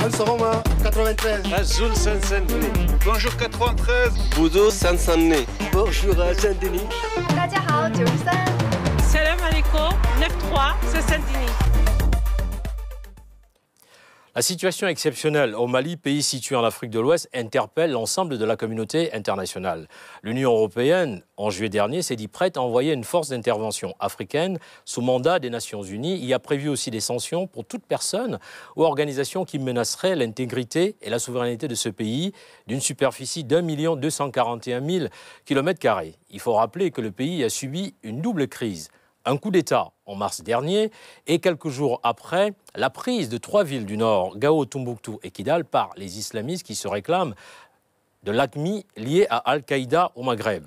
Al-Soroma, 93. Azul Saint-Denis. Bonjour 93. Boudou Saint-Denis. Bonjour à Saint-Denis. 大家好，93. Salam alaikum, 93, c'est Saint-Denis. La situation exceptionnelle au Mali, pays situé en Afrique de l'Ouest, interpelle l'ensemble de la communauté internationale. L'Union européenne, en juillet dernier, s'est dit prête à envoyer une force d'intervention africaine sous mandat des Nations Unies. Il y a prévu aussi des sanctions pour toute personne ou organisation qui menacerait l'intégrité et la souveraineté de ce pays d'une superficie d'1 241 000 km². Il faut rappeler que le pays a subi une double crise. Un coup d'État en mars dernier et quelques jours après, la prise de 3 villes du nord, Gao, Tombouctou et Kidal, par les islamistes qui se réclament de l'AQMI lié à Al-Qaïda au Maghreb.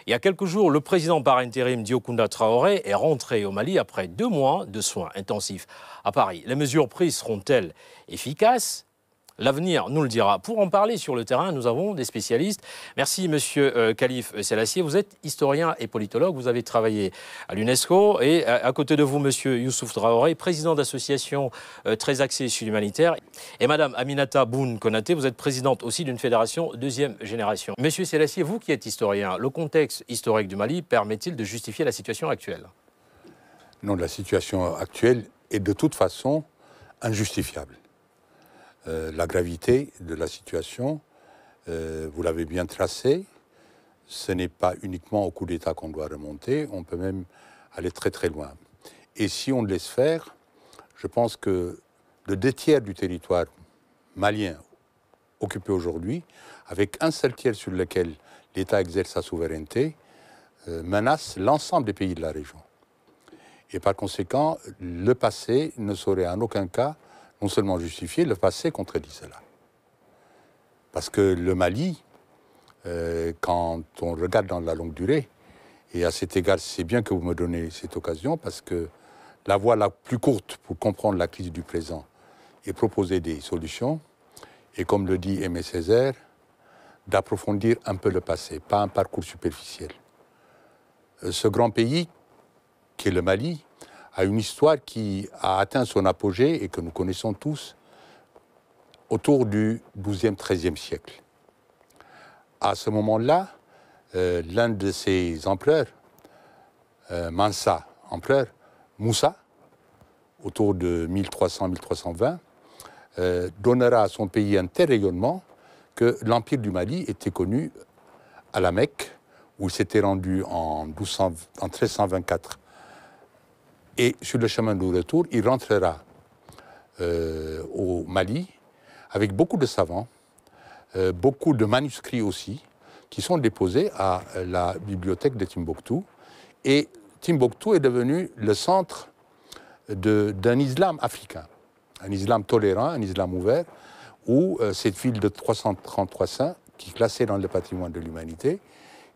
Il y a quelques jours, le président par intérim Diokounda Traoré est rentré au Mali après 2 mois de soins intensifs à Paris. Les mesures prises seront-elles efficaces ? L'avenir nous le dira. Pour en parler sur le terrain, nous avons des spécialistes. Merci, monsieur Khalif Selassié. Vous êtes historien et politologue. Vous avez travaillé à l'UNESCO. Et à côté de vous, monsieur Youssouf Traoré, président d'association très axée sur l'humanitaire. Et madame Aminata Boun Konaté, vous êtes présidente aussi d'une fédération deuxième génération. Monsieur Selassié, vous qui êtes historien, le contexte historique du Mali permet-il de justifier la situation actuelle? Non, la situation actuelle est de toute façon injustifiable. La gravité de la situation, vous l'avez bien tracée, ce n'est pas uniquement au coup d'État qu'on doit remonter, on peut même aller très très loin. Et si on le laisse faire, je pense que le 2/3 du territoire malien occupé aujourd'hui, avec un seul tiers sur lequel l'État exerce sa souveraineté, menace l'ensemble des pays de la région. Et par conséquent, le passé ne saurait en aucun cas non seulement justifier, le passé contredit cela. Parce que le Mali, quand on regarde dans la longue durée, et à cet égard, c'est bien que vous me donnez cette occasion, parce que la voie la plus courte pour comprendre la crise du présent et proposer des solutions, et comme le dit Aimé Césaire, d'approfondir un peu le passé, pas un parcours superficiel. Ce grand pays, qui est le Mali, a une histoire qui a atteint son apogée et que nous connaissons tous autour du XIIe, XIIIe siècle. À ce moment-là, l'un de ses empereurs, Mansa, empereur, Moussa, autour de 1300-1320, donnera à son pays un tel rayonnement que l'Empire du Mali était connu à la Mecque, où il s'était rendu en 1324. Et sur le chemin du retour, il rentrera au Mali avec beaucoup de savants, beaucoup de manuscrits aussi, qui sont déposés à la bibliothèque de Timbuktu. Et Timbuktu est devenu le centre d'un islam africain, un islam tolérant, un islam ouvert, où cette ville de 333 saints, qui est classée dans le patrimoine de l'humanité,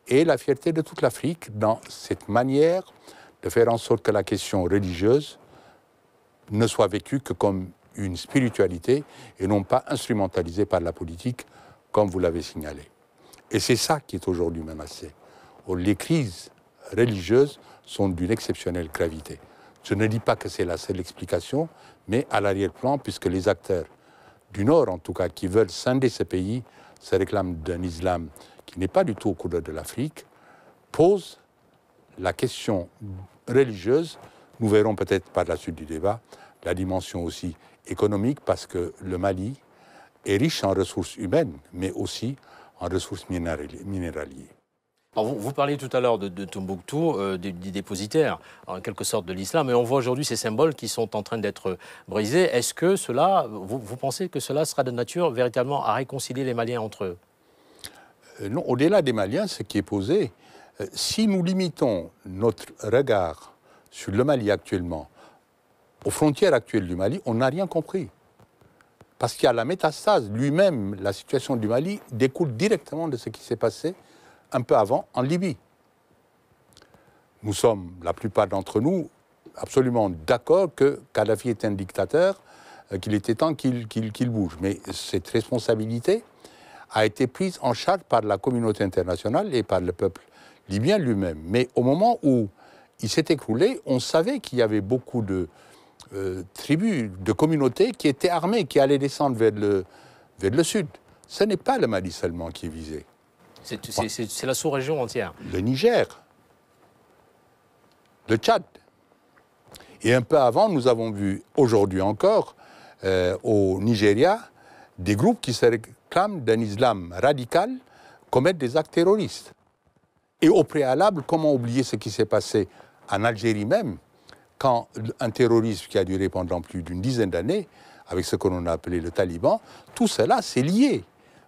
est la fierté de toute l'Afrique dans cette manière de faire en sorte que la question religieuse ne soit vécue que comme une spiritualité et non pas instrumentalisée par la politique, comme vous l'avez signalé. Et c'est ça qui est aujourd'hui menacé. Les crises religieuses sont d'une exceptionnelle gravité. Je ne dis pas que c'est la seule explication, mais à l'arrière-plan, puisque les acteurs du Nord, en tout cas, qui veulent scinder ce pays, se réclament d'un islam qui n'est pas du tout aux couleurs de l'Afrique, posent la question religieuse. Nous verrons peut-être par la suite du débat la dimension aussi économique, parce que le Mali est riche en ressources humaines, mais aussi en ressources minéralières. Alors vous parliez tout à l'heure de Tombouctou, des dépositaires, en quelque sorte, de l'islam, et on voit aujourd'hui ces symboles qui sont en train d'être brisés. Est-ce que cela, vous pensez que cela sera de nature véritablement à réconcilier les Maliens entre eux? Non, au-delà des Maliens, ce qui est posé, si nous limitons notre regard sur le Mali actuellement, aux frontières actuelles du Mali, on n'a rien compris. Parce qu'il y a la métastase, lui-même, la situation du Mali découle directement de ce qui s'est passé un peu avant en Libye. Nous sommes, la plupart d'entre nous, absolument d'accord que Kadhafi est un dictateur, qu'il était temps qu'il bouge. Mais cette responsabilité a été prise en charge par la communauté internationale et par le peuple libyen lui-même. Mais au moment où il s'est écroulé, on savait qu'il y avait beaucoup de tribus, de communautés qui étaient armées, qui allaient descendre vers le sud. Ce n'est pas le Mali seulement qui est visé. C'est la sous-région entière. Le Niger, le Tchad. Et un peu avant, nous avons vu, aujourd'hui encore, au Nigeria, des groupes qui se réclament d'un islam radical commettre des actes terroristes. Et au préalable, comment oublier ce qui s'est passé en Algérie même, quand un terrorisme qui a duré pendant plus d'une dizaine d'années, avec ce que l'on a appelé le Taliban, tout cela, c'est lié.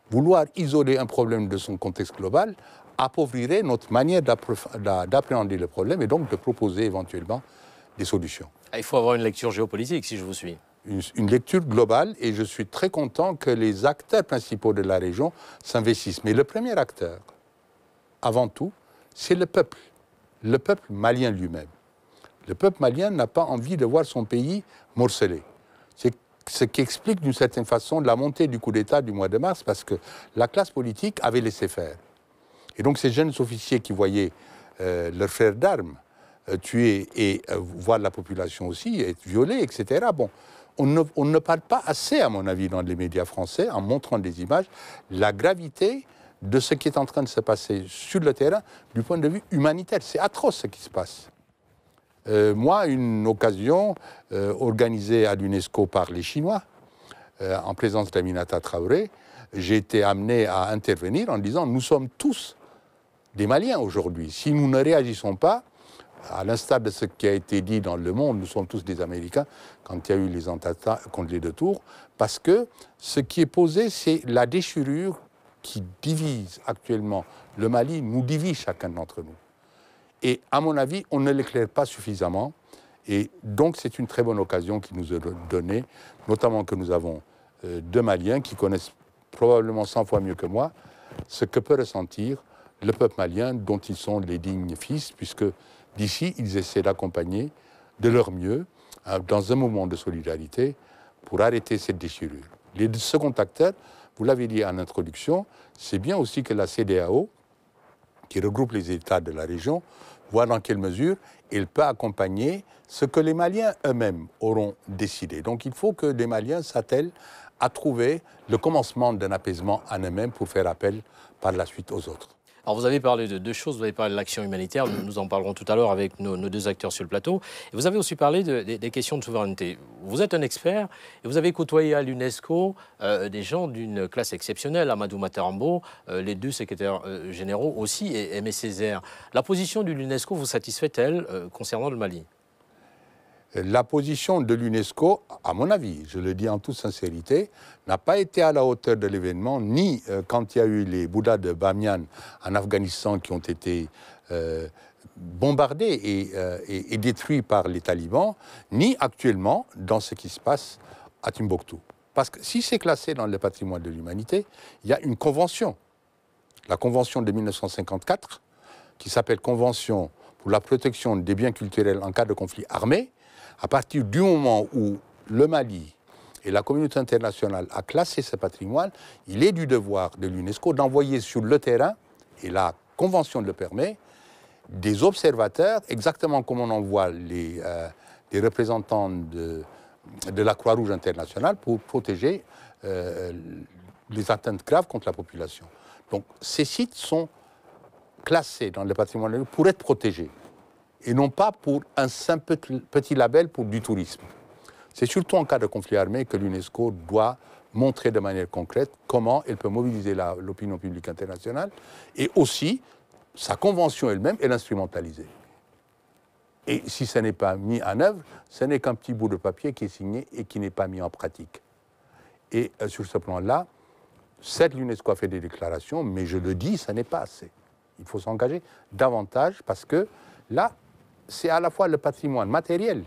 Vouloir isoler un problème de son contexte global appauvrirait notre manière d'appréhender le problème et donc de proposer éventuellement des solutions. Il faut avoir une lecture géopolitique, si je vous suis. Une lecture globale, et je suis très content que les acteurs principaux de la région s'investissent. Mais le premier acteur, avant tout, c'est le peuple malien lui-même. Le peuple malien n'a pas envie de voir son pays morcelé. C'est ce qui explique d'une certaine façon la montée du coup d'État du mois de mars, parce que la classe politique avait laissé faire. Et donc ces jeunes officiers qui voyaient leurs frères d'armes tués et voir la population aussi être violée, etc. Bon, on ne parle pas assez, à mon avis, dans les médias français, en montrant des images, la gravité de ce qui est en train de se passer sur le terrain du point de vue humanitaire. C'est atroce ce qui se passe. Moi, une occasion organisée à l'UNESCO par les Chinois, en présence d'Aminata Traoré, j'ai été amené à intervenir en disant « Nous sommes tous des Maliens aujourd'hui. Si nous ne réagissons pas, à l'instar de ce qui a été dit dans Le Monde, nous sommes tous des Américains quand il y a eu les attentats contre les deux tours, parce que ce qui est posé, c'est la déchirure qui divise actuellement le Mali, nous divise chacun d'entre nous. Et à mon avis, on ne l'éclaire pas suffisamment. Et donc, c'est une très bonne occasion qui nous est donnée, notamment que nous avons deux Maliens qui connaissent probablement 100 fois mieux que moi ce que peut ressentir le peuple malien dont ils sont les dignes fils, puisque d'ici, ils essaient d'accompagner de leur mieux, dans un moment de solidarité, pour arrêter cette déchirure. Les seconds acteurs, vous l'avez dit en introduction, c'est bien aussi que la CEDEAO, qui regroupe les États de la région, voit dans quelle mesure elle peut accompagner ce que les Maliens eux-mêmes auront décidé. Donc il faut que les Maliens s'attellent à trouver le commencement d'un apaisement en eux-mêmes pour faire appel par la suite aux autres. Alors vous avez parlé de deux choses, vous avez parlé de l'action humanitaire, nous en parlerons tout à l'heure avec nos deux acteurs sur le plateau. Et vous avez aussi parlé des questions de souveraineté. Vous êtes un expert et vous avez côtoyé à l'UNESCO des gens d'une classe exceptionnelle, Amadou Matarambo, les deux secrétaires généraux aussi, et Aimé Césaire. La position de l'UNESCO vous satisfait-elle concernant le Mali ? La position de l'UNESCO, à mon avis, je le dis en toute sincérité, n'a pas été à la hauteur de l'événement, ni quand il y a eu les Bouddhas de Bamiyan en Afghanistan qui ont été bombardés et détruits par les talibans, ni actuellement dans ce qui se passe à Timbuktu. Parce que si c'est classé dans le patrimoine de l'humanité, il y a une convention, la convention de 1954, qui s'appelle Convention pour la protection des biens culturels en cas de conflit armé. À partir du moment où le Mali et la communauté internationale a classé ce patrimoine, il est du devoir de l'UNESCO d'envoyer sur le terrain, et la Convention le permet, des observateurs, exactement comme on envoie les représentants de la Croix-Rouge internationale pour protéger les atteintes graves contre la population. Donc ces sites sont classés dans le patrimoine pour être protégés, et non pas pour un simple petit label pour du tourisme. C'est surtout en cas de conflit armé que l'UNESCO doit montrer de manière concrète comment elle peut mobiliser l'opinion publique internationale et aussi sa convention elle-même et l'instrumentaliser. Et si ce n'est pas mis en œuvre, ce n'est qu'un petit bout de papier qui est signé et qui n'est pas mis en pratique. Et sur ce plan-là, certes, l'UNESCO a fait des déclarations, mais je le dis, ça n'est pas assez. Il faut s'engager davantage parce que là, c'est à la fois le patrimoine matériel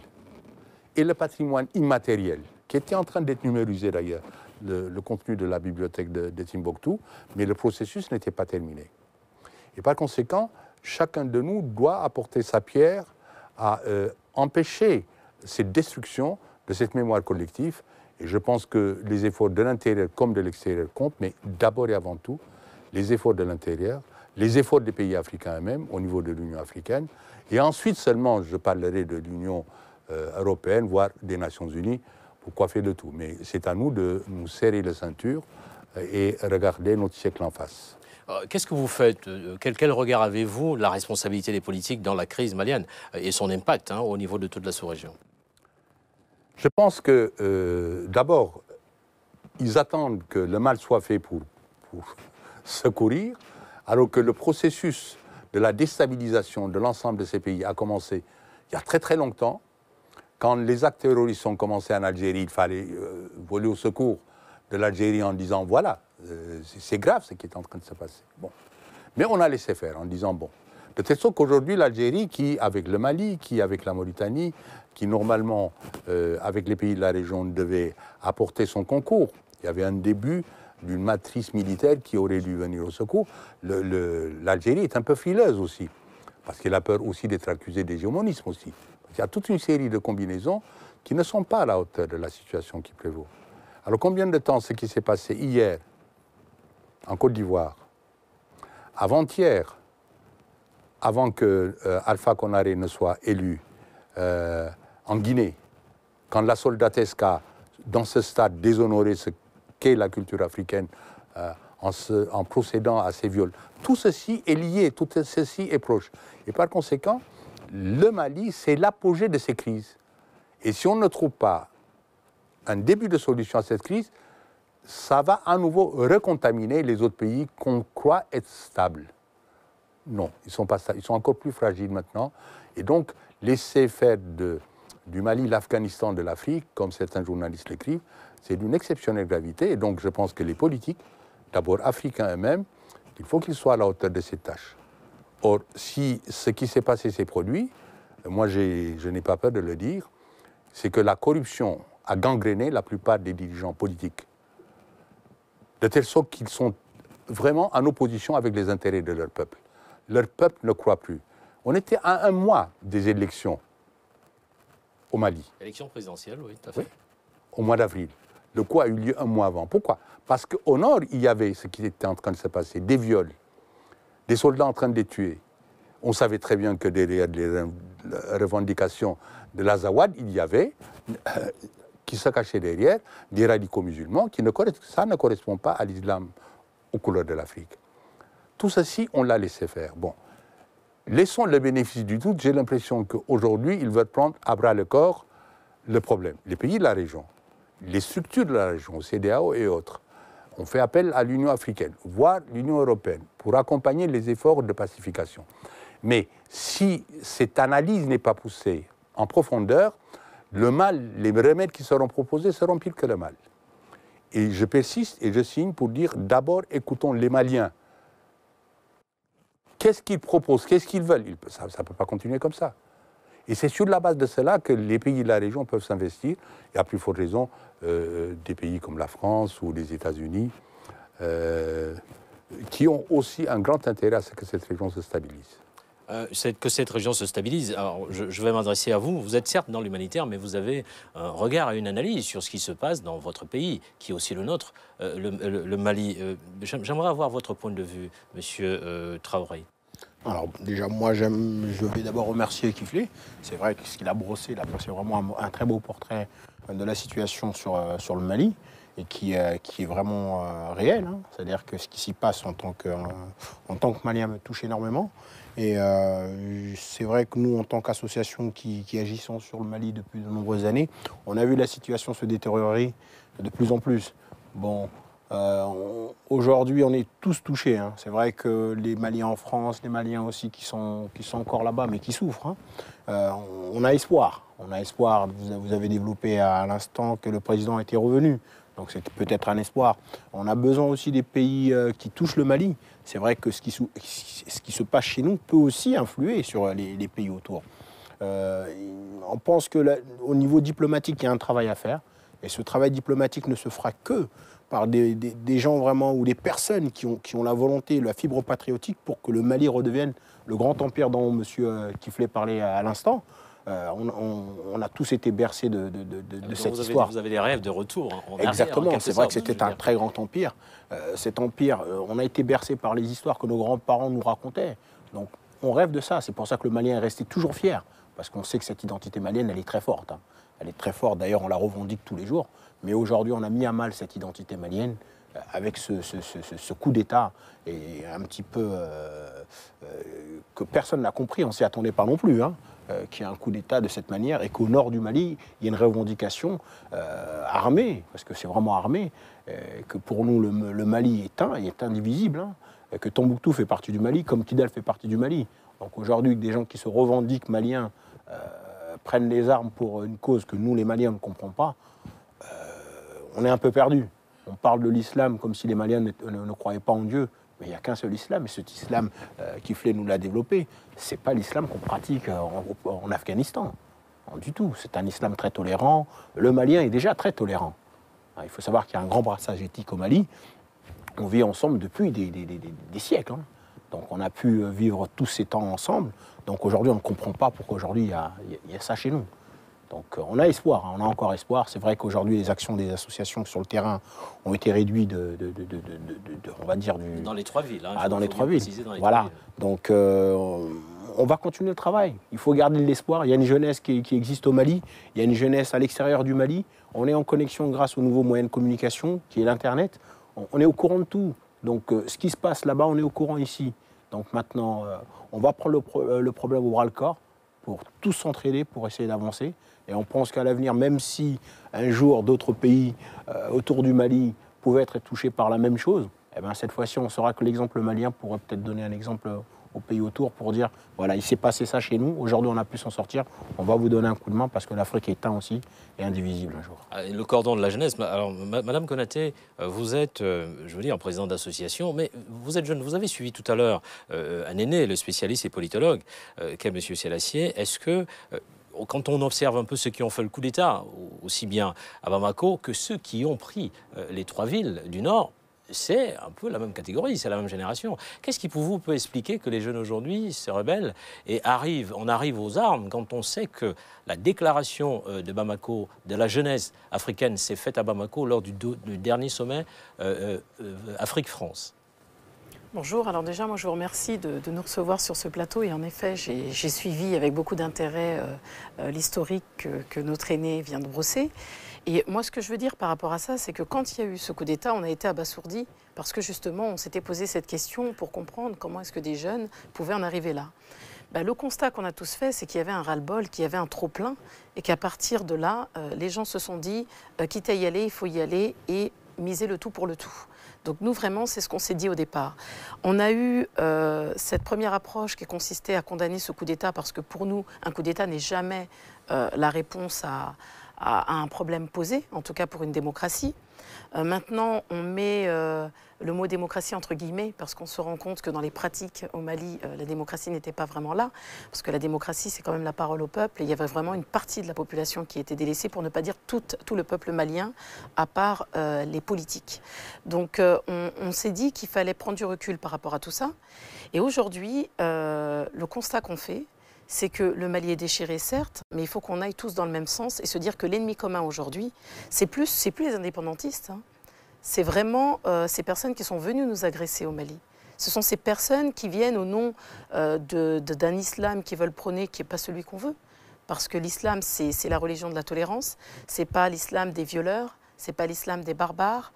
et le patrimoine immatériel, qui était en train d'être numérisé d'ailleurs, le contenu de la bibliothèque de Timbuktu, mais le processus n'était pas terminé. Et par conséquent, chacun de nous doit apporter sa pierre à empêcher cette destruction de cette mémoire collective. Et je pense que les efforts de l'intérieur comme de l'extérieur comptent, mais d'abord et avant tout, les efforts de l'intérieur, les efforts des pays africains eux-mêmes, au niveau de l'Union africaine, et ensuite seulement je parlerai de l'Union européennes, voire des Nations Unies, pour coiffer le tout. Mais c'est à nous de nous serrer les ceintures et regarder notre siècle en face. Qu'est-ce que vous faites? Quel regard avez-vous de la responsabilité des politiques dans la crise malienne et son impact au niveau de toute la sous-région? Je pense que, d'abord, ils attendent que le mal soit fait pour secourir, alors que le processus de la déstabilisation de l'ensemble de ces pays a commencé il y a très très longtemps. Quand les actes terroristes ont commencé en Algérie, il fallait voler au secours de l'Algérie en disant voilà, c'est grave ce qui est en train de se passer. Bon. Mais on a laissé faire en disant bon. De telle sorte qu'aujourd'hui, l'Algérie, qui avec le Mali, qui avec la Mauritanie, qui normalement, avec les pays de la région, devait apporter son concours, il y avait un début d'une matrice militaire qui aurait dû venir au secours. L'Algérie est un peu frileuse aussi, parce qu'elle a peur aussi d'être accusée d'hégémonisme aussi. Il y a toute une série de combinaisons qui ne sont pas à la hauteur de la situation qui prévaut. Alors combien de temps ce qui s'est passé hier en Côte d'Ivoire, avant-hier, avant que Alpha Konaré ne soit élu en Guinée, quand la soldatesque a, dans ce stade, déshonoré ce qu'est la culture africaine en procédant à ces viols. Tout ceci est lié, tout ceci est proche. Et par conséquent, le Mali, c'est l'apogée de ces crises. Et si on ne trouve pas un début de solution à cette crise, ça va à nouveau recontaminer les autres pays qu'on croit être stables. Non, ils ne sont pas stables, ils sont encore plus fragiles maintenant. Et donc, laisser faire du Mali l'Afghanistan de l'Afrique, comme certains journalistes l'écrivent, c'est d'une exceptionnelle gravité. Et donc, je pense que les politiques, d'abord africains eux-mêmes, il faut qu'ils soient à la hauteur de ces tâches. Or, si ce qui s'est passé s'est produit, moi je n'ai pas peur de le dire, c'est que la corruption a gangréné la plupart des dirigeants politiques, de telle sorte qu'ils sont vraiment en opposition avec les intérêts de leur peuple. Leur peuple ne croit plus. On était à un mois des élections au Mali. Élection présidentielle, oui, tout à fait. Oui, au mois d'avril. Le coup a eu lieu un mois avant. Pourquoi? Parce qu'au nord, il y avait ce qui était en train de se passer, des viols, des soldats en train de les tuer. On savait très bien que derrière les revendications de l'Azawad, il y avait, qui se cachaient derrière, des radicaux musulmans, ça ne correspond pas à l'islam aux couleurs de l'Afrique. Tout ceci, on l'a laissé faire. Bon, laissons le bénéfice du doute. J'ai l'impression qu'aujourd'hui, ils veulent prendre à bras le corps le problème. Les pays de la région, les structures de la région, CEDEAO et autres, ont fait appel à l'Union africaine, voire l'Union européenne, pour accompagner les efforts de pacification. Mais si cette analyse n'est pas poussée en profondeur, le mal, les remèdes qui seront proposés seront pires que le mal. Et je persiste et je signe pour dire d'abord, écoutons les Maliens. Qu'est-ce qu'ils proposent? Qu'est-ce qu'ils veulent? Ça ne peut pas continuer comme ça. Et c'est sur la base de cela que les pays de la région peuvent s'investir, et à plus forte raison des pays comme la France ou les États-Unis, qui ont aussi un grand intérêt à ce que cette région se stabilise. Que cette région se stabilise. Alors, je vais m'adresser à vous. Vous êtes certes dans l'humanitaire, mais vous avez un regard et une analyse sur ce qui se passe dans votre pays, qui est aussi le nôtre, le Mali. J'aimerais avoir votre point de vue, Monsieur Traoré. Alors déjà, moi, je vais d'abord remercier Kiflé. C'est vrai que ce qu'il a brossé, là, c'est vraiment un très beau portrait de la situation sur le Mali, et qui est vraiment réel. Hein. C'est-à-dire que ce qui s'y passe en tant que Malien me touche énormément. Et c'est vrai que nous, en tant qu'association qui agissons sur le Mali depuis de nombreuses années, on a vu la situation se détériorer de plus en plus. Bon, aujourd'hui, on est tous touchés. Hein. C'est vrai que les Maliens en France, les Maliens aussi qui sont encore là-bas, mais qui souffrent. Hein. On a espoir. On a espoir. Vous avez développé à l'instant que le président était revenu. Donc c'est peut-être un espoir. On a besoin aussi des pays qui touchent le Mali. C'est vrai que ce qui se passe chez nous peut aussi influer sur les pays autour. On pense qu'au niveau diplomatique, il y a un travail à faire. Et ce travail diplomatique ne se fera que par des gens vraiment, ou des personnes qui ont la volonté, la fibre patriotique pour que le Mali redevienne le grand empire dont M. Kiflé parlait à l'instant. On a tous été bercés de cette histoire. Vous avez des rêves de retour. Exactement, c'est vrai que c'était un très grand empire. Cet empire, on a été bercés par les histoires que nos grands-parents nous racontaient. Donc on rêve de ça, c'est pour ça que le Malien est resté toujours fier. parce qu'on sait que cette identité malienne, elle est très forte. Hein. Elle est très forte, d'ailleurs, on la revendique tous les jours. Mais aujourd'hui, on a mis à mal cette identité malienne avec ce coup d'État et un petit peu que personne n'a compris, on ne s'y attendait pas non plus, hein, qu'il y ait un coup d'État de cette manière et qu'au nord du Mali, il y ait une revendication armée, parce que c'est vraiment armé, que pour nous, le Mali est indivisible, hein, que Tombouctou fait partie du Mali, comme Kidal fait partie du Mali. Donc aujourd'hui, des gens qui se revendiquent maliens prennent les armes pour une cause que nous, les Maliens, ne comprenons pas, on est un peu perdus. On parle de l'islam comme si les Maliens ne croyaient pas en Dieu, mais il n'y a qu'un seul islam, et cet islam Kiflé nous l'a développé, ce n'est pas l'islam qu'on pratique en Afghanistan, non, du tout. C'est un islam très tolérant. Le Malien est déjà très tolérant. Il faut savoir qu'il y a un grand brassage éthique au Mali. On vit ensemble depuis des siècles. Hein. Donc on a pu vivre tous ces temps ensemble. Donc aujourd'hui, on ne comprend pas pourquoi aujourd'hui il y a ça chez nous. Donc on a espoir, hein, on a encore espoir. C'est vrai qu'aujourd'hui, les actions des associations sur le terrain ont été réduites on va dire dans les 3 villes. Dans les 3 villes. Voilà. Donc on va continuer le travail. Il faut garder de l'espoir. Il y a une jeunesse qui existe au Mali. Il y a une jeunesse à l'extérieur du Mali. On est en connexion grâce aux nouveaux moyens de communication, qui est l'Internet. On est au courant de tout. Donc ce qui se passe là-bas, on est au courant ici. Donc maintenant, on va prendre le problème au bras-le-corps pour tous s'entraider, pour essayer d'avancer. Et on pense qu'à l'avenir, même si un jour d'autres pays autour du Mali pouvaient être touchés par la même chose, eh bien, cette fois-ci, on saura que l'exemple malien pourrait peut-être donner un exemple aux pays autour pour dire, voilà, il s'est passé ça chez nous, aujourd'hui on a pu s'en sortir, on va vous donner un coup de main parce que l'Afrique est un aussi et indivisible un jour. Le cordon de la jeunesse, alors Madame Konaté, vous êtes, je veux dire, président d'association, mais vous êtes jeune, vous avez suivi tout à l'heure un aîné, le spécialiste et politologue, qu'est M. Sélassié. Est-ce que, quand on observe un peu ceux qui ont fait le coup d'État, aussi bien à Bamako que ceux qui ont pris les 3 villes du Nord, c'est un peu la même catégorie, c'est la même génération. Qu'est-ce qui pour vous peut expliquer que les jeunes aujourd'hui se rebellent et on arrive aux armes quand on sait que la déclaration de Bamako, de la jeunesse africaine, s'est faite à Bamako lors du dernier sommet Afrique-France? Bonjour, alors déjà moi je vous remercie de nous recevoir sur ce plateau et en effet j'ai suivi avec beaucoup d'intérêt l'historique que notre aîné vient de brosser. Et moi ce que je veux dire par rapport à ça, c'est que quand il y a eu ce coup d'État, on a été abasourdis parce que justement on s'était posé cette question pour comprendre comment est-ce que des jeunes pouvaient en arriver là. Le constat qu'on a tous fait, c'est qu'il y avait un ras-le-bol, qu'il y avait un trop-plein et qu'à partir de là, les gens se sont dit quitte à y aller, il faut y aller et miser le tout pour le tout. Donc nous, vraiment, c'est ce qu'on s'est dit au départ. On a eu cette première approche qui consistait à condamner ce coup d'État parce que pour nous, un coup d'État n'est jamais la réponse à un problème posé, en tout cas pour une démocratie. Maintenant, on met le mot démocratie entre guillemets parce qu'on se rend compte que dans les pratiques au Mali, la démocratie n'était pas vraiment là. Parce que la démocratie, c'est quand même la parole au peuple. Et il y avait vraiment une partie de la population qui était délaissée, pour ne pas dire tout le peuple malien, à part les politiques. Donc on s'est dit qu'il fallait prendre du recul par rapport à tout ça. Et aujourd'hui, le constat qu'on fait, c'est que le Mali est déchiré, certes, mais il faut qu'on aille tous dans le même sens et se dire que l'ennemi commun aujourd'hui, c'est plus les indépendantistes, hein. C'est vraiment ces personnes qui sont venues nous agresser au Mali. Ce sont ces personnes qui viennent au nom d'un islam qu'ils veulent prôner, qui n'est pas celui qu'on veut. Parce que l'islam, c'est la religion de la tolérance, c'est pas l'islam des violeurs, c'est pas l'islam des barbares,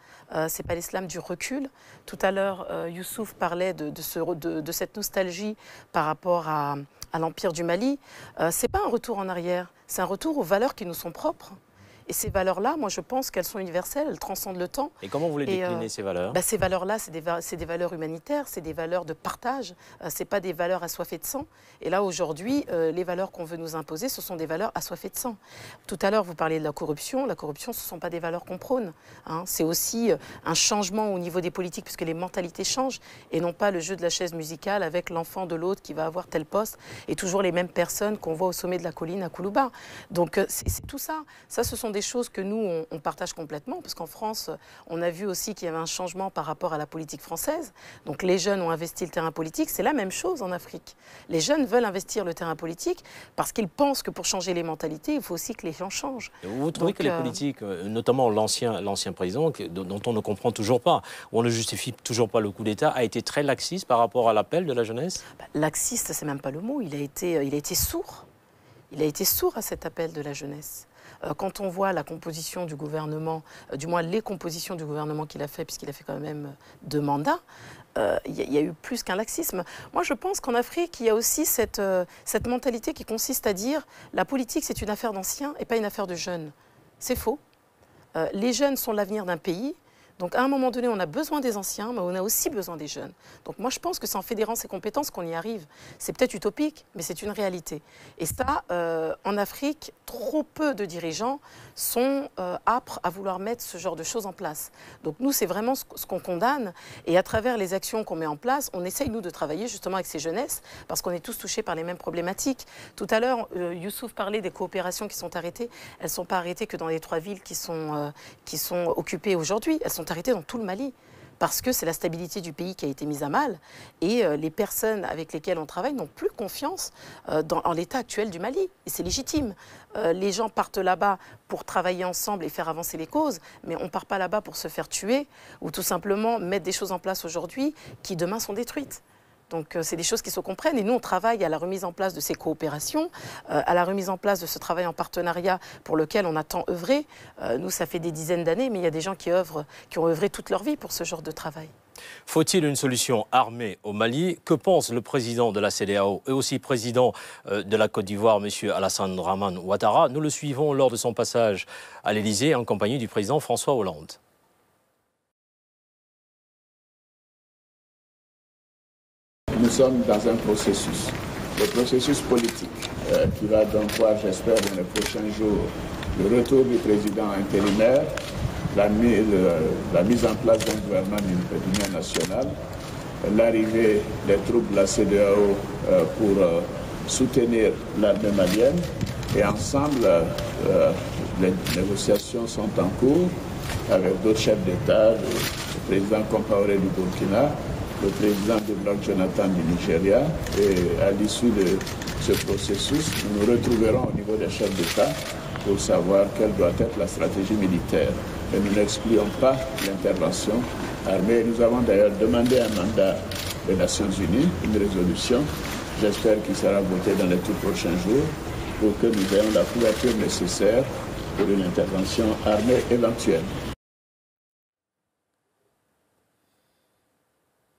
c'est pas l'islam du recul. Tout à l'heure, Youssouf parlait de cette nostalgie par rapport à l'Empire du Mali. C'est pas un retour en arrière, c'est un retour aux valeurs qui nous sont propres. Et ces valeurs-là, moi je pense qu'elles sont universelles, elles transcendent le temps. Et comment vous les déclinez, ces valeurs? Ces valeurs-là, c'est des valeurs humanitaires, c'est des valeurs de partage, c'est pas des valeurs assoiffées de sang. Et là aujourd'hui, les valeurs qu'on veut nous imposer, ce sont des valeurs assoiffées de sang. Tout à l'heure, vous parliez de la corruption. La corruption, ce ne sont pas des valeurs qu'on prône, hein. C'est aussi un changement au niveau des politiques, puisque les mentalités changent, et non pas le jeu de la chaise musicale avec l'enfant de l'autre qui va avoir tel poste, et toujours les mêmes personnes qu'on voit au sommet de la colline à Koulouba. Donc c'est tout ça. Ça, ce sont des choses que nous, on partage complètement, parce qu'en France, on a vu aussi qu'il y avait un changement par rapport à la politique française. Donc les jeunes ont investi le terrain politique. C'est la même chose en Afrique. Les jeunes veulent investir le terrain politique parce qu'ils pensent que pour changer les mentalités, il faut aussi que les gens changent. Et vous trouvez que les politiques, notamment l'ancien président, dont on ne comprend toujours pas, où on ne justifie toujours pas le coup d'État, a été très laxiste par rapport à l'appel de la jeunesse? Laxiste, c'est même pas le mot. Il a été sourd. il a été sourd à cet appel de la jeunesse. Quand on voit la composition du gouvernement, du moins les compositions du gouvernement qu'il a fait, puisqu'il a fait quand même 2 mandats, il y a eu plus qu'un laxisme. Moi, je pense qu'en Afrique, il y a aussi cette mentalité qui consiste à dire la politique, c'est une affaire d'anciens et pas une affaire de jeunes. C'est faux. Les jeunes sont l'avenir d'un pays. Donc, à un moment donné, on a besoin des anciens, mais on a aussi besoin des jeunes. Donc, moi, je pense que c'est en fédérant ces compétences qu'on y arrive. C'est peut-être utopique, mais c'est une réalité. Et ça, en Afrique, trop peu de dirigeants sont âpres à vouloir mettre ce genre de choses en place. Donc, nous, c'est vraiment ce qu'on condamne. Et à travers les actions qu'on met en place, on essaye, nous, de travailler justement avec ces jeunesses, parce qu'on est tous touchés par les mêmes problématiques. Tout à l'heure, Youssouf parlait des coopérations qui sont arrêtées. Elles ne sont pas arrêtées que dans les 3 villes qui sont occupées aujourd'hui. Elles sont arrêtées dans tout le Mali, parce que c'est la stabilité du pays qui a été mise à mal, et les personnes avec lesquelles on travaille n'ont plus confiance en l'état actuel du Mali, et c'est légitime. Les gens partent là-bas pour travailler ensemble et faire avancer les causes, mais on ne part pas là-bas pour se faire tuer, ou tout simplement mettre des choses en place aujourd'hui qui demain sont détruites. Donc c'est des choses qui se comprennent, et nous on travaille à la remise en place de ces coopérations, à la remise en place de ce travail en partenariat pour lequel on a tant œuvré. Nous ça fait des dizaines d'années, mais il y a des gens qui ont œuvré toute leur vie pour ce genre de travail. Faut-il une solution armée au Mali? Que pense le président de la CEDEAO et aussi président de la Côte d'Ivoire, M. Alassane Dramane Ouattara? Nous le suivons lors de son passage à l'Élysée en compagnie du président François Hollande. Nous sommes dans un processus, le processus politique, qui va donc voir, j'espère, dans les prochains jours, le retour du président intérimaire, la mise en place d'un gouvernement d'union nationale, l'arrivée des troupes de la CEDEAO pour soutenir l'armée malienne, et ensemble, les négociations sont en cours avec d'autres chefs d'État, le président Compaoré du Burkina, le président du bloc Jonathan du Nigeria, et à l'issue de ce processus, nous nous retrouverons au niveau des chefs d'État pour savoir quelle doit être la stratégie militaire. Et nous n'excluons pas l'intervention armée. Nous avons d'ailleurs demandé un mandat des Nations Unies, une résolution, j'espère qu'il sera voté dans les tout prochains jours, pour que nous ayons la couverture nécessaire pour une intervention armée éventuelle.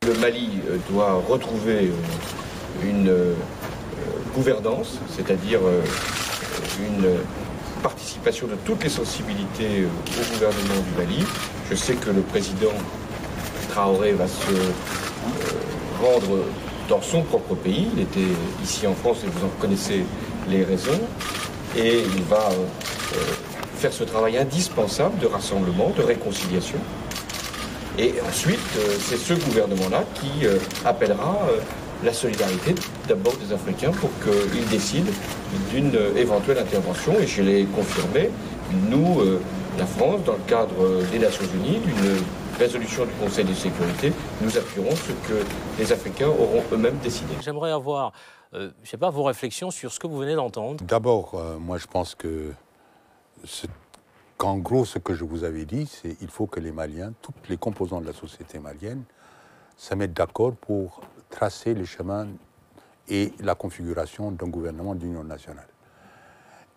Le Mali doit retrouver une gouvernance, c'est-à-dire une participation de toutes les sensibilités au gouvernement du Mali. Je sais que le président Traoré va se rendre dans son propre pays. Il était ici en France et vous en connaissez les raisons. Et il va faire ce travail indispensable de rassemblement, de réconciliation. Et ensuite, c'est ce gouvernement-là qui appellera la solidarité d'abord des Africains pour qu'ils décident d'une éventuelle intervention. Et je l'ai confirmé, nous, la France, dans le cadre des Nations Unies, d'une résolution du Conseil de sécurité, nous appuierons ce que les Africains auront eux-mêmes décidé. J'aimerais avoir, je ne sais pas, vos réflexions sur ce que vous venez d'entendre. D'abord, moi je pense qu'en gros, ce que je vous avais dit, c'est qu'il faut que les Maliens, toutes les composantes de la société malienne, se mettent d'accord pour tracer les chemins et la configuration d'un gouvernement d'union nationale.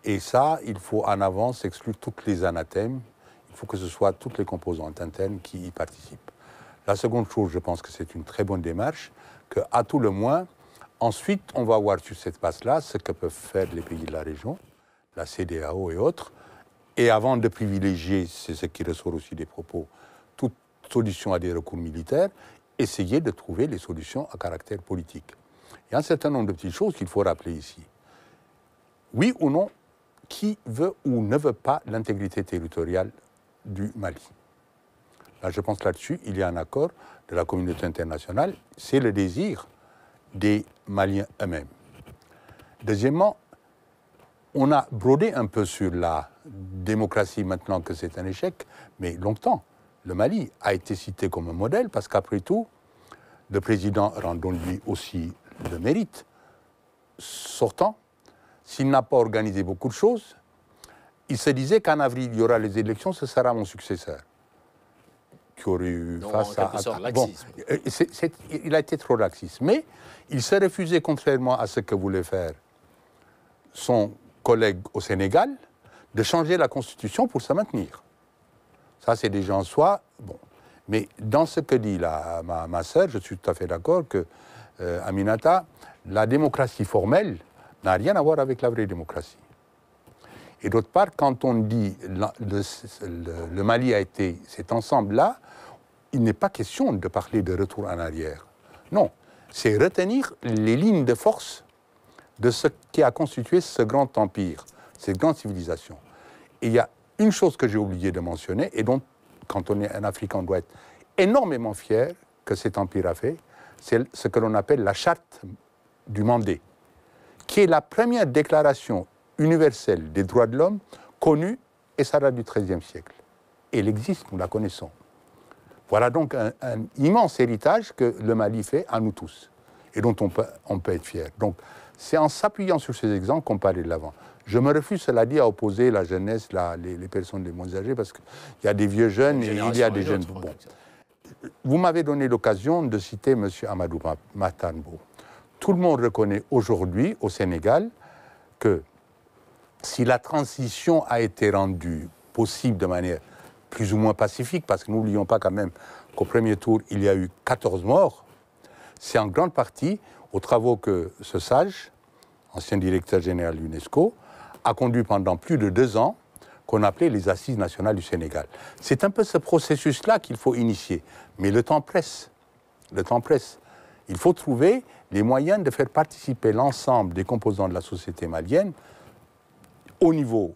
Et ça, il faut en avance exclure toutes les anathèmes. Il faut que ce soit toutes les composantes internes qui y participent. La seconde chose, je pense que c'est une très bonne démarche, qu'à tout le moins, ensuite, on va voir sur cette base-là ce que peuvent faire les pays de la région, la CEDEAO et autres. Et avant de privilégier, c'est ce qui ressort aussi des propos, toute solution à des recours militaires, essayer de trouver les solutions à caractère politique. Il y a un certain nombre de petites choses qu'il faut rappeler ici. Oui ou non, qui veut ou ne veut pas l'intégrité territoriale du Mali? Là, je pense là-dessus, il y a un accord de la communauté internationale, c'est le désir des Maliens eux-mêmes. Deuxièmement, on a brodé un peu sur la démocratie maintenant que c'est un échec, mais longtemps, le Mali a été cité comme un modèle parce qu'après tout, le président, rendons-lui aussi le mérite, sortant, s'il n'a pas organisé beaucoup de choses, il se disait qu'en avril, il y aura les élections, ce sera mon successeur. Qui aurait eu face à... Bon, il a été trop laxiste. Mais il s'est refusé, contrairement à ce que voulait faire son collègues au Sénégal de changer la Constitution pour se maintenir. Ça, c'est déjà en soi bon. Mais dans ce que dit ma sœur, je suis tout à fait d'accord que, Aminata, la démocratie formelle n'a rien à voir avec la vraie démocratie. Et d'autre part, quand on dit le Mali a été cet ensemble-là, il n'est pas question de parler de retour en arrière. Non, c'est retenir les lignes de force de ce qui a constitué ce grand empire, cette grande civilisation. Et il y a une chose que j'ai oublié de mentionner, et dont, quand on est un Africain, on doit être énormément fier que cet empire a fait, c'est ce que l'on appelle la charte du Mandé, qui est la première déclaration universelle des droits de l'homme connue, et ça date du XIIIe siècle. Et elle existe, nous la connaissons. Voilà donc un immense héritage que le Mali fait à nous tous, et dont on peut être fier. Donc, c'est en s'appuyant sur ces exemples qu'on peut aller de l'avant. Je me refuse, cela dit, à opposer la jeunesse, les personnes les moins âgées, parce qu'il y a des vieux jeunes et il y a des jeunes. Bon. Vous m'avez donné l'occasion de citer M. Amadou Matambo. Tout le monde reconnaît aujourd'hui au Sénégal que si la transition a été rendue possible de manière plus ou moins pacifique, parce que n'oublions pas quand même qu'au premier tour, il y a eu 14 morts, c'est en grande partie aux travaux que ce sage, ancien directeur général de l'UNESCO, a conduit pendant plus de 2 ans, qu'on appelait les Assises nationales du Sénégal. C'est un peu ce processus-là qu'il faut initier. Mais le temps presse. Le temps presse. Il faut trouver les moyens de faire participer l'ensemble des composants de la société malienne au niveau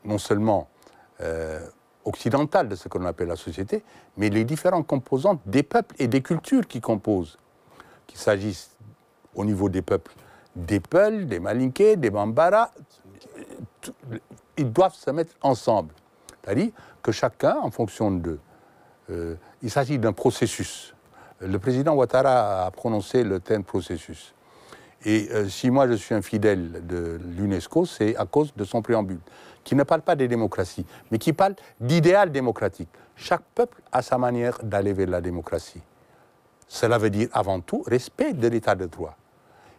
non seulement occidental de ce que l'on appelle la société, mais les différentes composantes des peuples et des cultures qui composent. Qu'il s'agisse au niveau des peuples, des Peuls, des Malinké, des Bambara, ils doivent se mettre ensemble. C'est-à-dire que chacun, en fonction de... il s'agit d'un processus. Le président Ouattara a prononcé le terme processus. Et si moi je suis un fidèle de l'UNESCO, c'est à cause de son préambule, qui ne parle pas des démocraties, mais qui parle d'idéal démocratique. Chaque peuple a sa manière d'aller vers la démocratie. Cela veut dire avant tout respect de l'état de droit.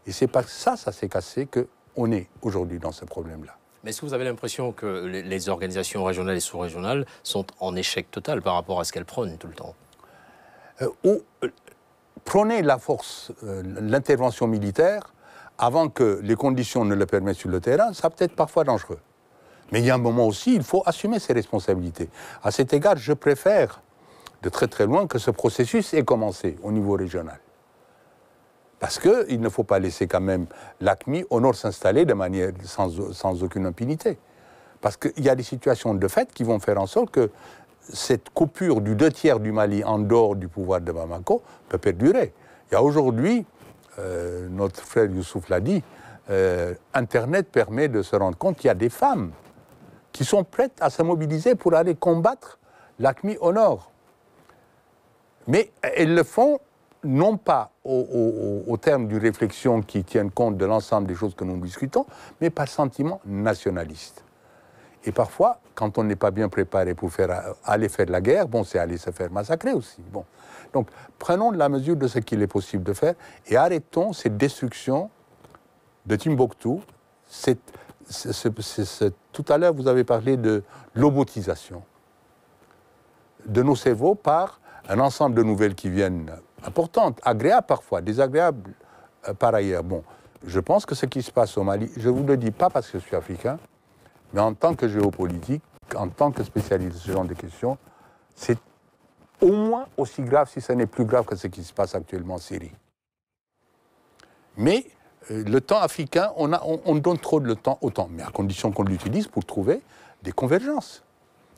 Et c'est parce que ça s'est cassé qu'on est aujourd'hui dans ce problème-là. Mais est-ce que vous avez l'impression que les organisations régionales et sous-régionales sont en échec total par rapport à ce qu'elles prônent tout le temps? Prôner la force, l'intervention militaire, avant que les conditions ne le permettent sur le terrain, ça peut être parfois dangereux. Mais il y a un moment aussi, il faut assumer ses responsabilités. À cet égard, je préfère de très très loin que ce processus ait commencé au niveau régional. Parce qu'il ne faut pas laisser quand même l'AQMI au nord s'installer de manière sans aucune impunité. Parce qu'il y a des situations de fait qui vont faire en sorte que cette coupure du 2/3 du Mali en dehors du pouvoir de Bamako peut perdurer. Il y a aujourd'hui, notre frère Youssouf l'a dit, Internet permet de se rendre compte qu'il y a des femmes qui sont prêtes à se mobiliser pour aller combattre l'AQMI au nord. Mais elles le font non pas au terme d'une réflexion qui tienne compte de l'ensemble des choses que nous discutons, mais par sentiment nationaliste. Et parfois, quand on n'est pas bien préparé pour aller faire la guerre, bon, c'est aller se faire massacrer aussi. Bon. Donc, prenons la mesure de ce qu'il est possible de faire et arrêtons cette destruction de Timbuktu. Tout à l'heure, vous avez parlé de lobotisation de nos cerveaux par un ensemble de nouvelles qui viennent importantes, agréables parfois, désagréables par ailleurs. Bon, je pense que ce qui se passe au Mali, je ne vous le dis pas parce que je suis africain, mais en tant que géopolitique, en tant que spécialiste de ce genre de questions, c'est au moins aussi grave, si ce n'est plus grave que ce qui se passe actuellement en Syrie. Mais le temps africain, on donne trop de temps au temps, mais à condition qu'on l'utilise pour trouver des convergences.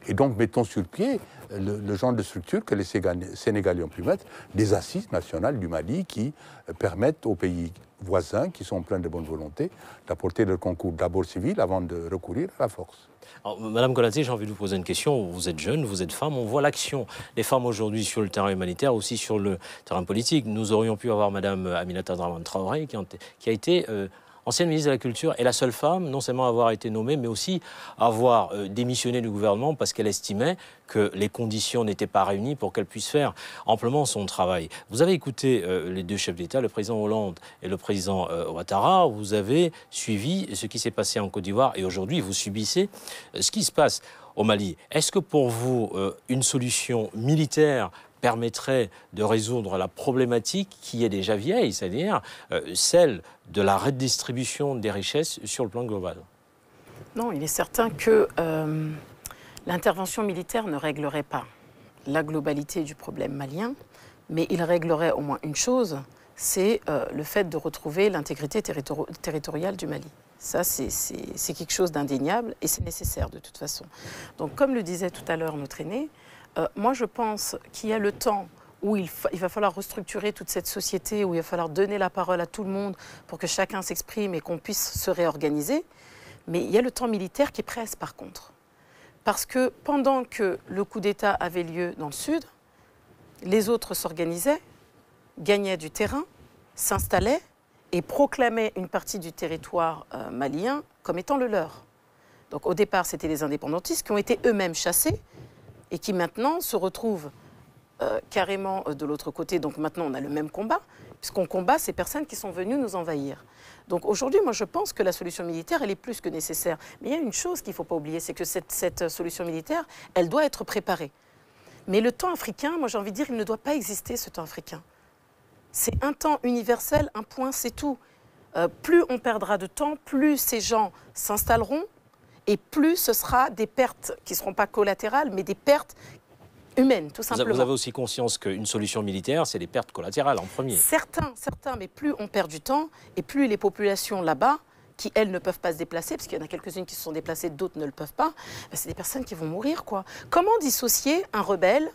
Et donc, mettons sur pied le genre de structure que les Sénégalais ont pu mettre, des assises nationales du Mali qui permettent aux pays voisins, qui sont pleins de bonne volonté, d'apporter leur concours d'abord civil avant de recourir à la force. Alors, Madame Konaté, j'ai envie de vous poser une question. Vous êtes jeune, vous êtes femme, on voit l'action des femmes aujourd'hui sur le terrain humanitaire, aussi sur le terrain politique. Nous aurions pu avoir Madame Aminata Traoré qui a été ancienne ministre de la Culture, est la seule femme, non seulement à avoir été nommée, mais aussi à avoir démissionné du gouvernement parce qu'elle estimait que les conditions n'étaient pas réunies pour qu'elle puisse faire amplement son travail. Vous avez écouté les deux chefs d'État, le président Hollande et le président Ouattara. Vous avez suivi ce qui s'est passé en Côte d'Ivoire et aujourd'hui, vous subissez ce qui se passe au Mali. Est-ce que pour vous, une solution militaire permettrait de résoudre la problématique qui est déjà vieille, c'est-à-dire celle de la redistribution des richesses sur le plan global? Non, il est certain que l'intervention militaire ne réglerait pas la globalité du problème malien, mais il réglerait au moins une chose, c'est le fait de retrouver l'intégrité territoriale du Mali. Ça, c'est quelque chose d'indéniable et c'est nécessaire de toute façon. Donc, comme le disait tout à l'heure notre aîné, moi je pense qu'il y a le temps où il va falloir restructurer toute cette société, où il va falloir donner la parole à tout le monde pour que chacun s'exprime et qu'on puisse se réorganiser. Mais il y a le temps militaire qui presse par contre. Parce que pendant que le coup d'État avait lieu dans le sud, les autres s'organisaient, gagnaient du terrain, s'installaient et proclamaient une partie du territoire malien comme étant le leur. Donc au départ, c'était les indépendantistes qui ont été eux-mêmes chassés et qui maintenant se retrouvent carrément de l'autre côté. Donc maintenant, on a le même combat, puisqu'on combat ces personnes qui sont venues nous envahir. Donc aujourd'hui, moi je pense que la solution militaire, elle est plus que nécessaire. Mais il y a une chose qu'il ne faut pas oublier, c'est que cette solution militaire, elle doit être préparée. Mais le temps africain, moi j'ai envie de dire, il ne doit pas exister ce temps africain. C'est un temps universel, un point, c'est tout. Plus on perdra de temps, plus ces gens s'installeront et plus ce sera des pertes qui ne seront pas collatérales, mais des pertes humaine, tout simplement. Vous avez aussi conscience qu'une solution militaire, c'est les pertes collatérales en premier. Certains, mais plus on perd du temps, et plus les populations là-bas, qui elles ne peuvent pas se déplacer, parce qu'il y en a quelques-unes qui se sont déplacées, d'autres ne le peuvent pas, c'est des personnes qui vont mourir, quoi. Comment dissocier un rebelle,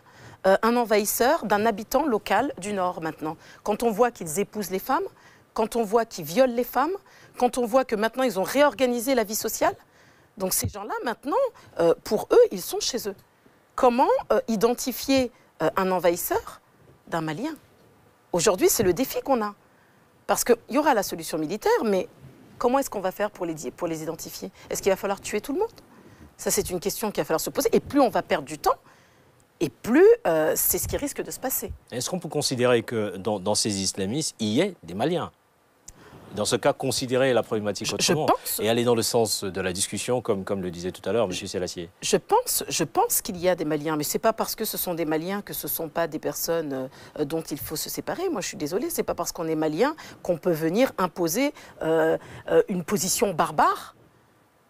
un envahisseur, d'un habitant local du Nord, maintenant? Quand on voit qu'ils épousent les femmes, quand on voit qu'ils violent les femmes, quand on voit que maintenant ils ont réorganisé la vie sociale. Donc ces gens-là, maintenant, pour eux, ils sont chez eux. Comment identifier un envahisseur d'un Malien? Aujourd'hui, c'est le défi qu'on a. Parce qu'il y aura la solution militaire, mais comment est-ce qu'on va faire pour les identifier? Est-ce qu'il va falloir tuer tout le monde? Ça, c'est une question qu'il va falloir se poser. Et plus on va perdre du temps, et plus c'est ce qui risque de se passer. Est-ce qu'on peut considérer que dans ces islamistes, il y ait des Maliens? Dans ce cas, considérer la problématique autrement et aller dans le sens de la discussion, comme le disait tout à l'heure M. Sélassié. Je pense qu'il y a des Maliens, mais ce n'est pas parce que ce sont des Maliens que ce ne sont pas des personnes dont il faut se séparer. Moi, je suis désolée, ce n'est pas parce qu'on est Malien qu'on peut venir imposer une position barbare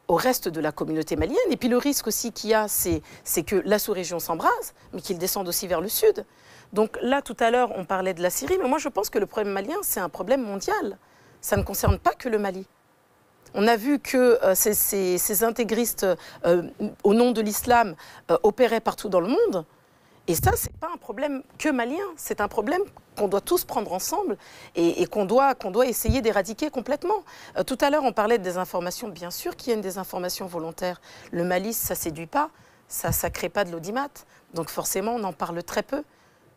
au reste de la communauté malienne. Et puis le risque aussi qu'il y a, c'est que la sous-région s'embrase, mais qu'il descende aussi vers le sud. Donc là, tout à l'heure, on parlait de la Syrie, mais moi, je pense que le problème malien, c'est un problème mondial. Ça ne concerne pas que le Mali. On a vu que ces intégristes, au nom de l'islam, opéraient partout dans le monde. Et ça, ce n'est pas un problème que malien. C'est un problème qu'on doit tous prendre ensemble et qu'on doit essayer d'éradiquer complètement. Tout à l'heure, on parlait de désinformation. Bien sûr qu'il y a une désinformation volontaire. Le Mali, ça ne séduit pas. Ça ne crée pas de l'audimat. Donc forcément, on en parle très peu.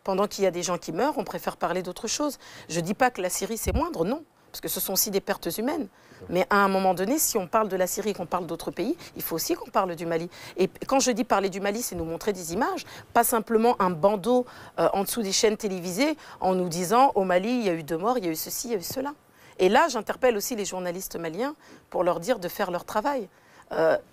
Pendant qu'il y a des gens qui meurent, on préfère parler d'autre chose. Je ne dis pas que la Syrie, c'est moindre, non. Parce que ce sont aussi des pertes humaines. Mais à un moment donné, si on parle de la Syrie et qu'on parle d'autres pays, il faut aussi qu'on parle du Mali. Et quand je dis parler du Mali, c'est nous montrer des images, pas simplement un bandeau en dessous des chaînes télévisées en nous disant « au Mali, il y a eu 2 morts, il y a eu ceci, il y a eu cela ». Et là, j'interpelle aussi les journalistes maliens pour leur dire de faire leur travail.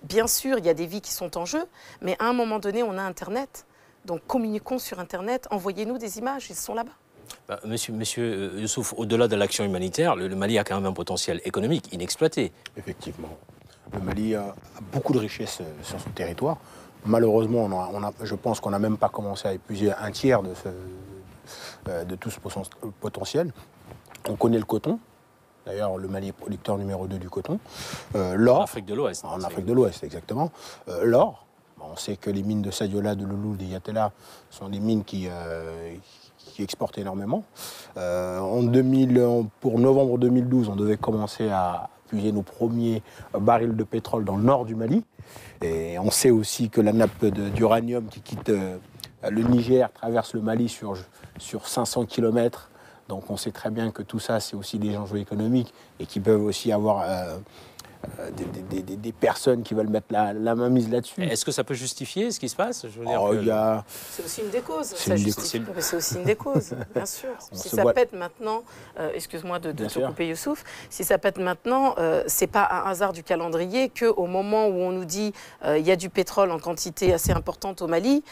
Bien sûr, il y a des vies qui sont en jeu, mais à un moment donné, on a Internet. Donc communiquons sur Internet, envoyez-nous des images, ils sont là-bas. Monsieur Youssouf, au-delà de l'action humanitaire, le Mali a quand même un potentiel économique inexploité. Effectivement. Le Mali a beaucoup de richesses sur son territoire. Malheureusement, je pense qu'on n'a même pas commencé à épuiser un tiers de tout ce potentiel. On connaît le coton. D'ailleurs, le Mali est producteur numéro 2 du coton. L'or. En Afrique de l'Ouest. En Afrique de l'Ouest, exactement. L'or. On sait que les mines de Sadiola, de Loulou, de Yatela sont des mines qui exportent énormément. Pour novembre 2012, on devait commencer à puiser nos premiers barils de pétrole dans le nord du Mali. Et on sait aussi que la nappe d'uranium qui quitte le Niger traverse le Mali sur 500 km Donc on sait très bien que tout ça, c'est aussi des enjeux économiques et qui peuvent aussi avoir des personnes qui veulent mettre la mainmise là-dessus. Est-ce que ça peut justifier ce qui se passe? Je veux dire C'est aussi une des causes. C'est aussi une des causes, bien sûr. Si ça pète maintenant, excuse-moi de te couper Youssouf, si ça pète maintenant, c'est pas un hasard du calendrier qu'au moment où on nous dit il y a du pétrole en quantité assez importante au Mali,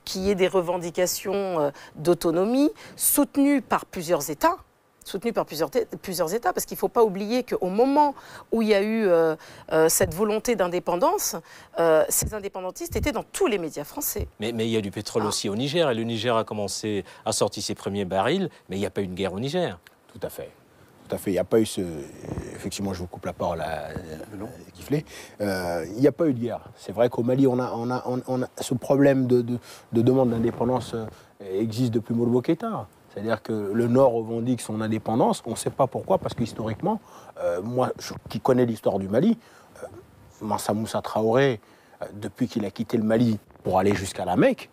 qu'il y ait des revendications d'autonomie soutenues par plusieurs États, parce qu'il ne faut pas oublier qu'au moment où il y a eu cette volonté d'indépendance, ces indépendantistes étaient dans tous les médias français. Mais il y a du pétrole aussi au Niger, et le Niger a commencé à sortir ses premiers barils, mais il n'y a pas eu de guerre au Niger. Tout à fait. Il n'y a pas eu ce... Effectivement, je vous coupe la parole à Kiflé. Il n'y a pas eu de guerre. C'est vrai qu'au Mali, on a ce problème de demande d'indépendance existe depuis Modibo Keïta. C'est-à-dire que le Nord revendique son indépendance, on ne sait pas pourquoi, parce que historiquement, moi qui connais l'histoire du Mali, Mansa Moussa Traoré, depuis qu'il a quitté le Mali pour aller jusqu'à la Mecque,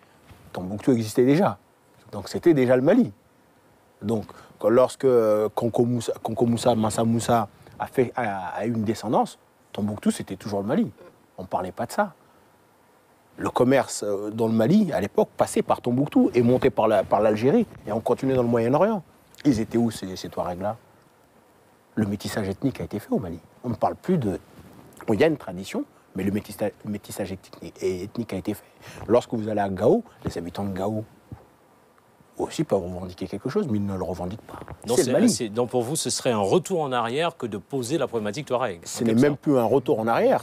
Tombouctou existait déjà. Donc c'était déjà le Mali. Donc lorsque Konko Moussa, Mansa Moussa a eu une descendance, Tombouctou c'était toujours le Mali. On ne parlait pas de ça. Le commerce dans le Mali, à l'époque, passait par Tombouctou et montait par l'Algérie. Et on continuait dans le Moyen-Orient. Ils étaient où, ces Touaregs-là? Le métissage ethnique a été fait au Mali. On ne parle plus de... Il y a une tradition, mais le métissage ethnique a été fait. Lorsque vous allez à Gao, les habitants de Gao aussi peuvent revendiquer quelque chose, mais ils ne le revendiquent pas. C'est le Mali. Donc pour vous, ce serait un retour en arrière que de poser la problématique Touareg. Ce n'est même plus un retour en arrière.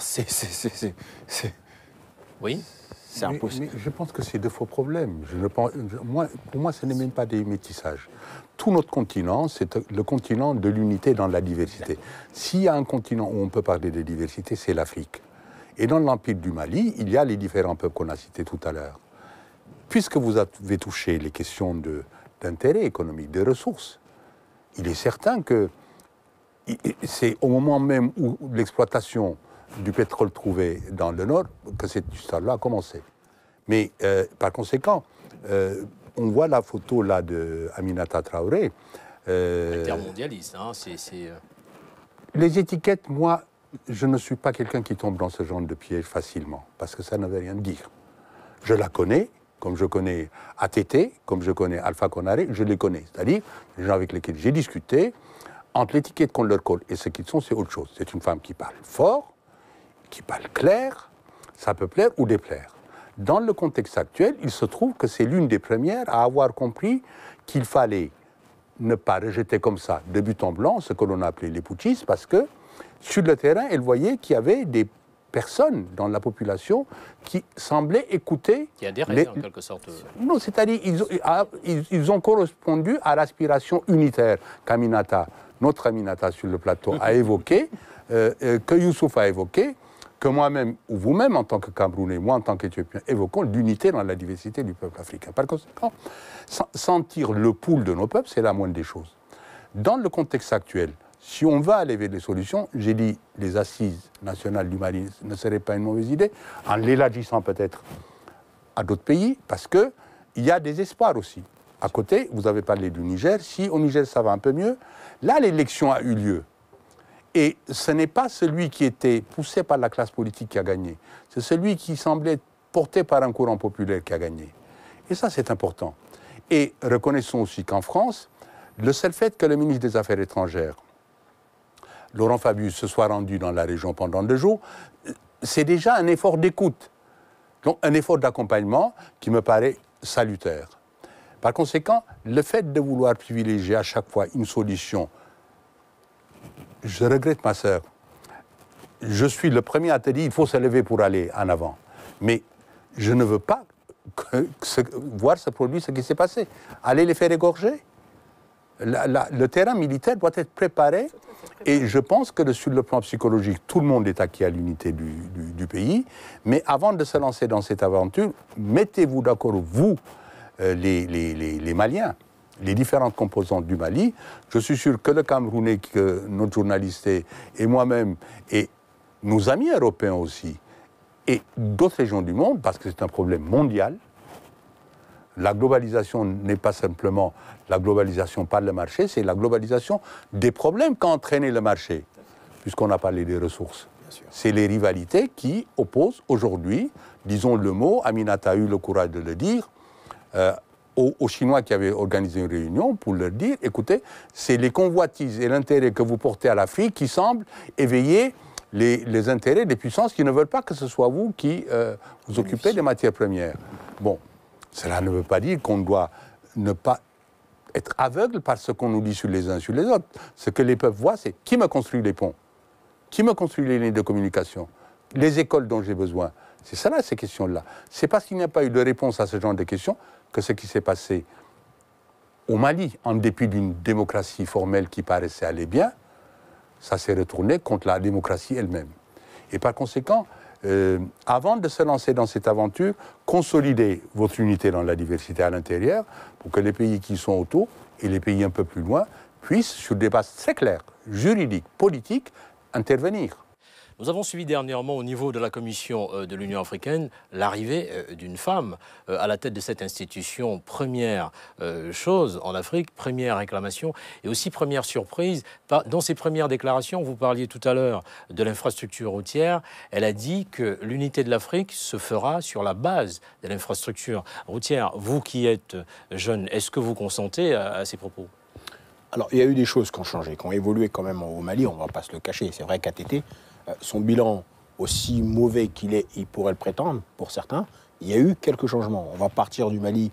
Oui. C'est impossible. Mais je pense que c'est de faux problèmes. Pour moi, ce n'est même pas des métissages. Tout notre continent, c'est le continent de l'unité dans la diversité. S'il y a un continent où on peut parler de diversité, c'est l'Afrique. Et dans l'Empire du Mali, il y a les différents peuples qu'on a cités tout à l'heure. Puisque vous avez touché les questions d'intérêt économique, de ressources, il est certain que c'est au moment même où l'exploitation du pétrole trouvé dans le Nord que cette histoire-là a commencé. Mais par conséquent, on voit la photo là de Aminata Traoré. Intermondialiste, hein, Les étiquettes, moi, je ne suis pas quelqu'un qui tombe dans ce genre de piège facilement, parce que ça ne veut rien dire. Je la connais, comme je connais ATT, comme je connais Alpha Konaré, je les connais. C'est-à-dire les gens avec lesquels j'ai discuté, entre l'étiquette qu'on leur colle et ce qu'ils sont, c'est autre chose. C'est une femme qui parle fort, qui parle clair, ça peut plaire ou déplaire. Dans le contexte actuel, il se trouve que c'est l'une des premières à avoir compris qu'il fallait ne pas rejeter comme ça, de but en blanc, ce que l'on a appelé les putschistes, parce que sur le terrain, elle voyait qu'il y avait des personnes dans la population qui semblaient écouter... Qui adhéraient en quelque sorte. Non, c'est-à-dire ils ont correspondu à l'aspiration unitaire qu'Aminata, notre Aminata sur le plateau, a évoquée, que Youssouf a évoquée, que moi-même, ou vous-même en tant que Camerounais, moi en tant qu'Éthiopien, évoquons l'unité dans la diversité du peuple africain. Par conséquent, sentir le pouls de nos peuples, c'est la moindre des choses. Dans le contexte actuel, si on va aller vers des solutions, j'ai dit les assises nationales du Mali ne seraient pas une mauvaise idée, en l'élargissant peut-être à d'autres pays, parce qu'il y a des espoirs aussi. À côté, vous avez parlé du Niger. Si au Niger ça va un peu mieux, là l'élection a eu lieu. Et ce n'est pas celui qui était poussé par la classe politique qui a gagné. C'est celui qui semblait porté par un courant populaire qui a gagné. Et ça, c'est important. Et reconnaissons aussi qu'en France, le seul fait que le ministre des Affaires étrangères, Laurent Fabius, se soit rendu dans la région pendant 2 jours, c'est déjà un effort d'écoute. Donc un effort d'accompagnement qui me paraît salutaire. Par conséquent, le fait de vouloir privilégier à chaque fois une solution, je regrette ma sœur. Je suis le premier à te dire qu'il faut se lever pour aller en avant. Mais je ne veux pas voir se produire ce qui s'est passé. Aller les faire égorger. Le terrain militaire doit être préparé. Et je pense que sur le plan psychologique, tout le monde est acquis à l'unité du pays. Mais avant de se lancer dans cette aventure, mettez-vous d'accord, vous, les Maliens, les différentes composantes du Mali. Je suis sûr que le Camerounais, que notre journaliste et moi-même, et nos amis européens aussi, et d'autres régions du monde, parce que c'est un problème mondial, La globalisation n'est pas simplement la globalisation par le marché, c'est la globalisation des problèmes qu'a entraîné le marché, puisqu'on a parlé des ressources. C'est les rivalités qui opposent aujourd'hui, disons le mot, Aminata a eu le courage de le dire, aux Chinois qui avaient organisé une réunion pour leur dire, écoutez, c'est les convoitises et l'intérêt que vous portez à l'Afrique qui semblent éveiller les intérêts des puissances qui ne veulent pas que ce soit vous qui vous occupez des matières premières. Bon, cela ne veut pas dire qu'on doit ne pas être aveugle par ce qu'on nous dit sur les uns sur les autres. Ce que les peuples voient, c'est qui me construit les ponts, qui me construit les lignes de communication, les écoles dont j'ai besoin. C'est ça, ces questions-là. C'est parce qu'il n'y a pas eu de réponse à ce genre de questions que ce qui s'est passé au Mali, en dépit d'une démocratie formelle qui paraissait aller bien, ça s'est retourné contre la démocratie elle-même. Et par conséquent, avant de se lancer dans cette aventure, consolidez votre unité dans la diversité à l'intérieur pour que les pays qui sont autour et les pays un peu plus loin puissent, sur des bases très claires, juridiques, politiques, intervenir. Nous avons suivi dernièrement au niveau de la Commission de l'Union africaine l'arrivée d'une femme à la tête de cette institution. Première chose en Afrique, première réclamation et aussi première surprise. Dans ses premières déclarations, vous parliez tout à l'heure de l'infrastructure routière. Elle a dit que l'unité de l'Afrique se fera sur la base de l'infrastructure routière. Vous qui êtes jeune, est-ce que vous consentez à ces propos ? Alors, il y a eu des choses qui ont changé, qui ont évolué quand même au Mali, on ne va pas se le cacher. C'est vrai qu'ATT, son bilan, aussi mauvais qu'il est, il pourrait le prétendre, pour certains, il y a eu quelques changements. On va partir du Mali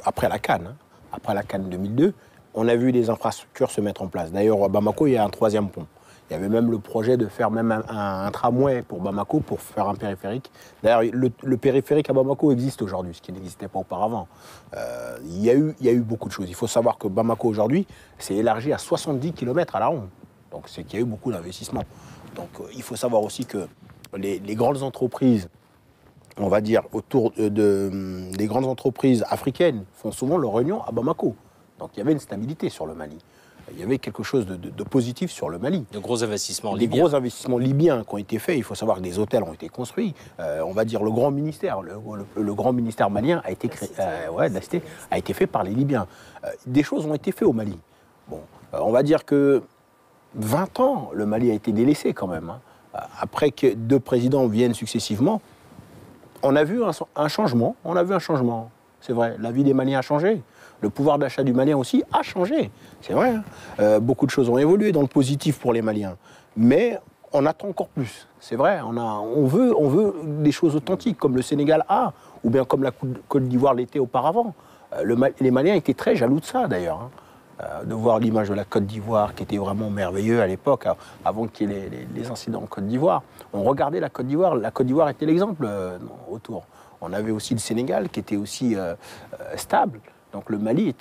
après la Cannes. Après la Cannes 2002, on a vu des infrastructures se mettre en place. D'ailleurs, à Bamako, il y a un troisième pont. Il y avait même le projet de faire même un tramway pour Bamako, pour faire un périphérique. D'ailleurs, le périphérique à Bamako existe aujourd'hui, ce qui n'existait pas auparavant. Il y a eu beaucoup de choses. Il faut savoir que Bamako, aujourd'hui, s'est élargi à 70 km à la ronde. Donc, c'est qu'il y a eu beaucoup d'investissements. Donc, il faut savoir aussi que les grandes entreprises, on va dire, autour des grandes entreprises africaines font souvent leur réunion à Bamako. Donc, il y avait une stabilité sur le Mali. Il y avait quelque chose de positif sur le Mali. De gros investissements libyens. Des gros investissements libyens qui ont été faits. Il faut savoir que des hôtels ont été construits. On va dire le grand ministère, le grand ministère malien a été créé, a été fait par les Libyens. Des choses ont été faites au Mali. Bon, on va dire que 20 ans, le Mali a été délaissé quand même. Après que 2 présidents viennent successivement, on a vu un changement. On a vu un changement. C'est vrai, la vie des Maliens a changé. Le pouvoir d'achat du Malien aussi a changé. C'est vrai. Beaucoup de choses ont évolué dans le positif pour les Maliens. Mais on attend encore plus. C'est vrai. On veut des choses authentiques, comme le Sénégal a, ou bien comme la Côte d'Ivoire l'était auparavant. Les Maliens étaient très jaloux de ça, d'ailleurs. De voir l'image de la Côte d'Ivoire, qui était vraiment merveilleux à l'époque, avant qu'il y ait les incidents en Côte d'Ivoire. On regardait la Côte d'Ivoire. La Côte d'Ivoire était l'exemple autour. On avait aussi le Sénégal, qui était aussi stable. Donc le Mali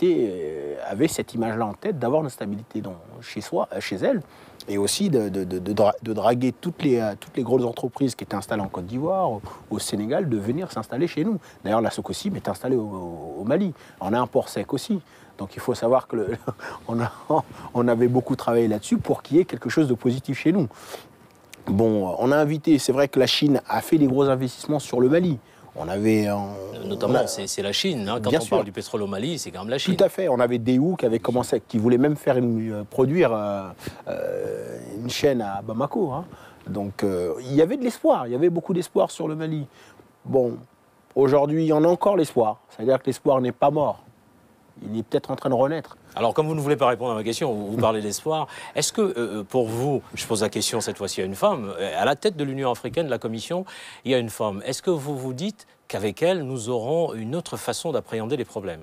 avait cette image-là en tête, d'avoir une stabilité chez elle, et aussi de draguer toutes les grosses entreprises qui étaient installées en Côte d'Ivoire, au Sénégal, de venir s'installer chez nous. D'ailleurs, la Socosim est installée au Mali. On a un port sec aussi. Donc il faut savoir qu'on avait beaucoup travaillé là-dessus pour qu'il y ait quelque chose de positif chez nous. Bon, on a invité, c'est vrai que la Chine a fait des gros investissements sur le Mali. Notamment, c'est la Chine. Hein. Quand on parle du pétrole au Mali, c'est quand même la Chine. Tout à fait. On avait Daewoo qui avait commencé, qui voulait même produire une chaîne à Bamako. Hein. Donc, il y avait de l'espoir. Il y avait beaucoup d'espoir sur le Mali. Bon, aujourd'hui, il y en a encore l'espoir. C'est-à-dire que l'espoir n'est pas mort. Il est peut-être en train de renaître. Alors, comme vous ne voulez pas répondre à ma question, vous parlez d'espoir. Est-ce que, pour vous, je pose la question cette fois-ci à une femme, à la tête de l'Union africaine, de la Commission, il y a une femme. Est-ce que vous vous dites qu'avec elle, nous aurons une autre façon d'appréhender les problèmes ?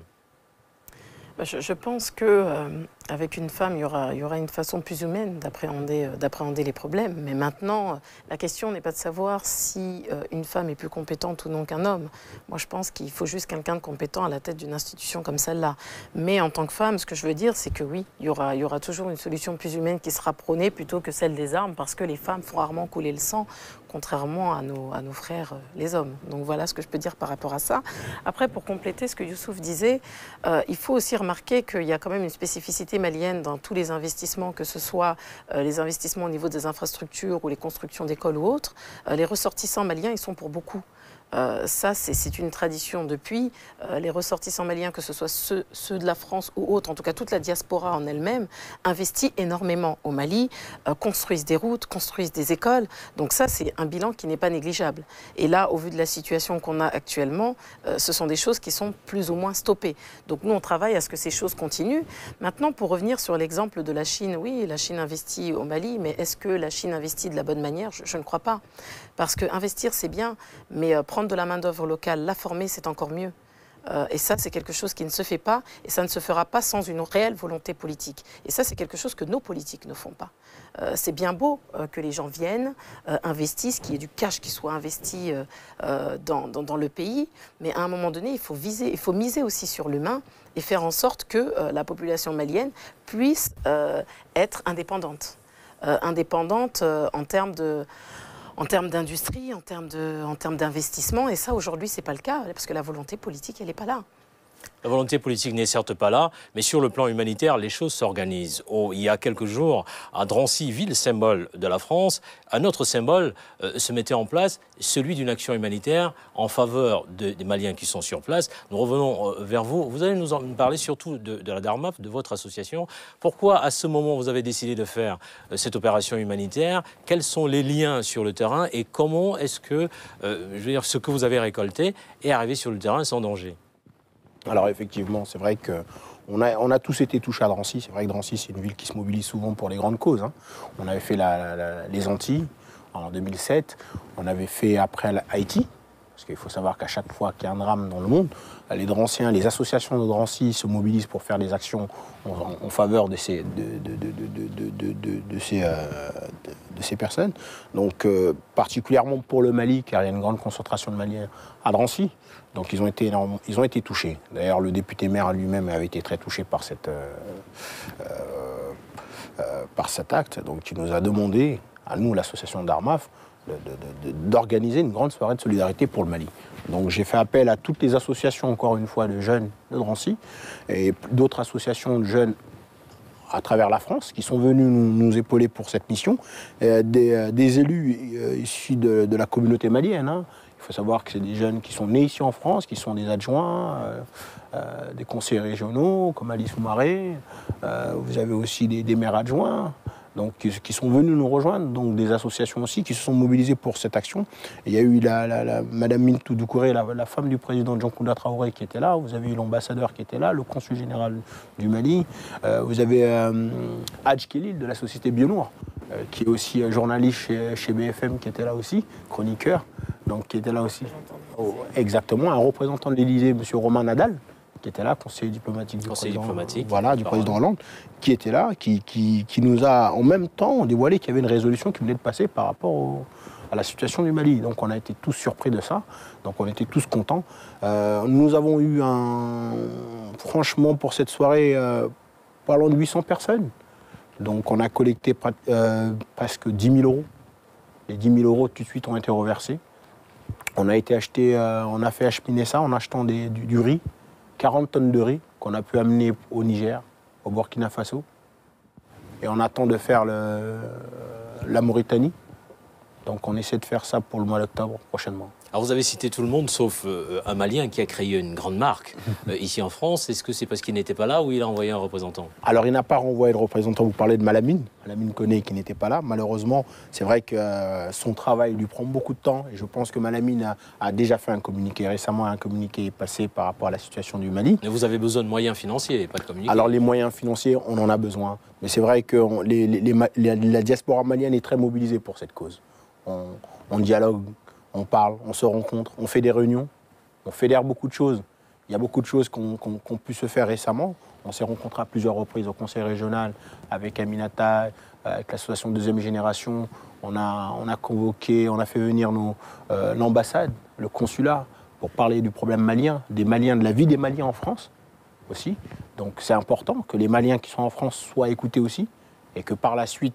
Je pense qu'avec une femme, il y aura une façon plus humaine d'appréhender les problèmes. Mais maintenant, la question n'est pas de savoir si une femme est plus compétente ou non qu'un homme. Moi, je pense qu'il faut juste quelqu'un de compétent à la tête d'une institution comme celle-là. Mais en tant que femme, ce que je veux dire, c'est que oui, il y aura toujours une solution plus humaine qui sera prônée plutôt que celle des armes, parce que les femmes font rarement couler le sang, contrairement à nos frères, les hommes. Donc voilà ce que je peux dire par rapport à ça. Après, pour compléter ce que Youssouf disait, il faut aussi remarquer qu'il y a quand même une spécificité malienne dans tous les investissements, que ce soit les investissements au niveau des infrastructures ou les constructions d'écoles ou autres. Les ressortissants maliens, ils sont pour beaucoup Ça, c'est une tradition depuis. Les ressortissants maliens, que ce soit ceux de la France ou autres, en tout cas toute la diaspora en elle-même, investit énormément au Mali, construisent des routes, construisent des écoles. Donc ça, c'est un bilan qui n'est pas négligeable. Et là, au vu de la situation qu'on a actuellement, ce sont des choses qui sont plus ou moins stoppées. Donc nous, on travaille à ce que ces choses continuent. Maintenant, pour revenir sur l'exemple de la Chine, oui, la Chine investit au Mali, mais est-ce que la Chine investit de la bonne manière? Je ne crois pas. Parce que investir, c'est bien, mais prendre de la main-d'œuvre locale, la former, c'est encore mieux. Et ça, c'est quelque chose qui ne se fait pas, et ça ne se fera pas sans une réelle volonté politique. Et ça, c'est quelque chose que nos politiques ne font pas. C'est bien beau que les gens viennent, investissent, qu'il y ait du cash qui soit investi dans le pays, mais à un moment donné, il faut miser aussi sur l'humain et faire en sorte que la population malienne puisse être indépendante. Indépendante en termes d'industrie, en termes d'investissement. Et ça, aujourd'hui, ce n'est pas le cas, parce que la volonté politique, elle n'est pas là. La volonté politique n'est certes pas là, mais sur le plan humanitaire, les choses s'organisent. Il y a quelques jours, à Drancy, ville symbole de la France, un autre symbole se mettait en place, celui d'une action humanitaire en faveur des Maliens qui sont sur place. Nous revenons vers vous. Vous allez nous en parler surtout de la Darmaf, de votre association. Pourquoi, à ce moment, vous avez décidé de faire cette opération humanitaire? Quels sont les liens sur le terrain et comment est-ce que, ce que vous avez récolté est arrivé sur le terrain sans danger? Alors effectivement, c'est vrai qu'on a tous été touchés à Drancy. C'est vrai que Drancy, c'est une ville qui se mobilise souvent pour les grandes causes. Hein. On avait fait les Antilles en 2007. On avait fait après Haïti. Parce qu'il faut savoir qu'à chaque fois qu'il y a un drame dans le monde, les Dranciens, les associations de Drancy se mobilisent pour faire des actions en faveur de ces personnes. Donc particulièrement pour le Mali, car il y a une grande concentration de Maliens à Drancy. Donc ils ont été touchés. D'ailleurs, le député maire lui-même avait été très touché par cet acte. Donc il nous a demandé, à nous, l'association Darmaf, d'organiser une grande soirée de solidarité pour le Mali. Donc j'ai fait appel à toutes les associations, encore une fois, de jeunes de Drancy et d'autres associations de jeunes à travers la France qui sont venus nous épauler pour cette mission. Des élus issus de la communauté malienne. Hein. Il faut savoir que c'est des jeunes qui sont nés ici en France, qui sont des adjoints, des conseillers régionaux, comme Alice Soumaré. Vous avez aussi des maires adjoints, donc, qui sont venus nous rejoindre, donc des associations aussi qui se sont mobilisées pour cette action. Et il y a eu Madame Mintou Doucouré, la femme du président Djankounda Traoré qui était là. Vous avez eu l'ambassadeur qui était là, le consul général du Mali. Vous avez Hadj Kélil de la société Bionour, qui est aussi journaliste chez BFM, qui était là aussi, chroniqueur, donc qui était là aussi. Exactement, un représentant de l'Élysée, M. Romain Nadal, qui était là, conseiller diplomatique du président Hollande, qui était là, qui nous a en même temps dévoilé qu'il y avait une résolution qui venait de passer par rapport à la situation du Mali. Donc on a été tous surpris de ça, donc on était tous contents. Nous avons eu franchement pour cette soirée, pas loin de 800 personnes. Donc on a collecté presque 10 000 euros. Les 10 000 euros tout de suite ont été reversés. On a fait acheminer ça en achetant du riz. 40 tonnes de riz qu'on a pu amener au Niger, au Burkina Faso. Et on attend de faire la Mauritanie. Donc on essaie de faire ça pour le mois d'octobre prochainement. Alors vous avez cité tout le monde sauf un Malien qui a créé une grande marque ici en France. Est-ce que c'est parce qu'il n'était pas là ou il a envoyé un représentant? Alors il n'a pas renvoyé de représentant. Vous parlez de Malamine. Malamine Koné qui n'était pas là. Malheureusement, c'est vrai que son travail lui prend beaucoup de temps. Et je pense que Malamine a déjà fait un communiqué. Récemment, un communiqué est passé par rapport à la situation du Mali. Mais vous avez besoin de moyens financiers, pas de communiqué. Alors les moyens financiers, on en a besoin. Mais c'est vrai que la diaspora malienne est très mobilisée pour cette cause. On dialogue, on parle, on se rencontre, on fait des réunions, on fédère beaucoup de choses. Il y a beaucoup de choses qu'on pu se faire récemment. On s'est rencontrés à plusieurs reprises au conseil régional avec Aminata, avec l'association Deuxième Génération. On a convoqué, on a fait venir l'ambassade, le consulat, pour parler du problème malien, des Maliens, de la vie des Maliens en France aussi. Donc c'est important que les Maliens qui sont en France soient écoutés aussi et que par la suite,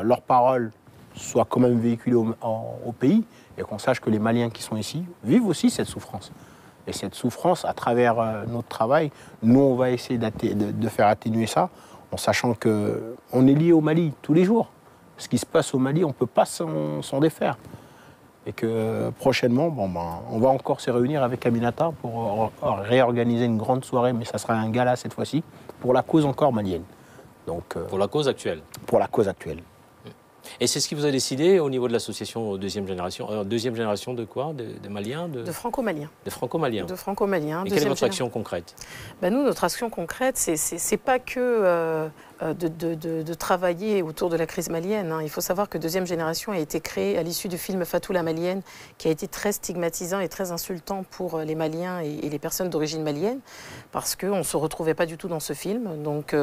leurs paroles soient quand même véhiculées au pays et qu'on sache que les Maliens qui sont ici vivent aussi cette souffrance. Et cette souffrance, à travers notre travail, nous, on va essayer de faire atténuer ça, en sachant qu'on est lié au Mali tous les jours. Ce qui se passe au Mali, on ne peut pas s'en défaire. et que prochainement, on va encore se réunir avec Aminata pour réorganiser une grande soirée, mais ça sera un gala cette fois-ci, pour la cause encore malienne. Donc, pour la cause actuelle. Pour la cause actuelle. Et c'est ce qui vous a décidé au niveau de l'association deuxième génération. Deuxième génération de quoi? De Maliens De Franco-Maliens. De Franco-Maliens. De Franco-Maliens. Et quelle est votre action concrète? Nous, notre action concrète, c'est pas que de travailler autour de la crise malienne. Il faut savoir que Deuxième Génération a été créée à l'issue du film Fatou la Malienne, qui a été très stigmatisant et très insultant pour les Maliens et les personnes d'origine malienne, parce qu'on ne se retrouvait pas du tout dans ce film. Donc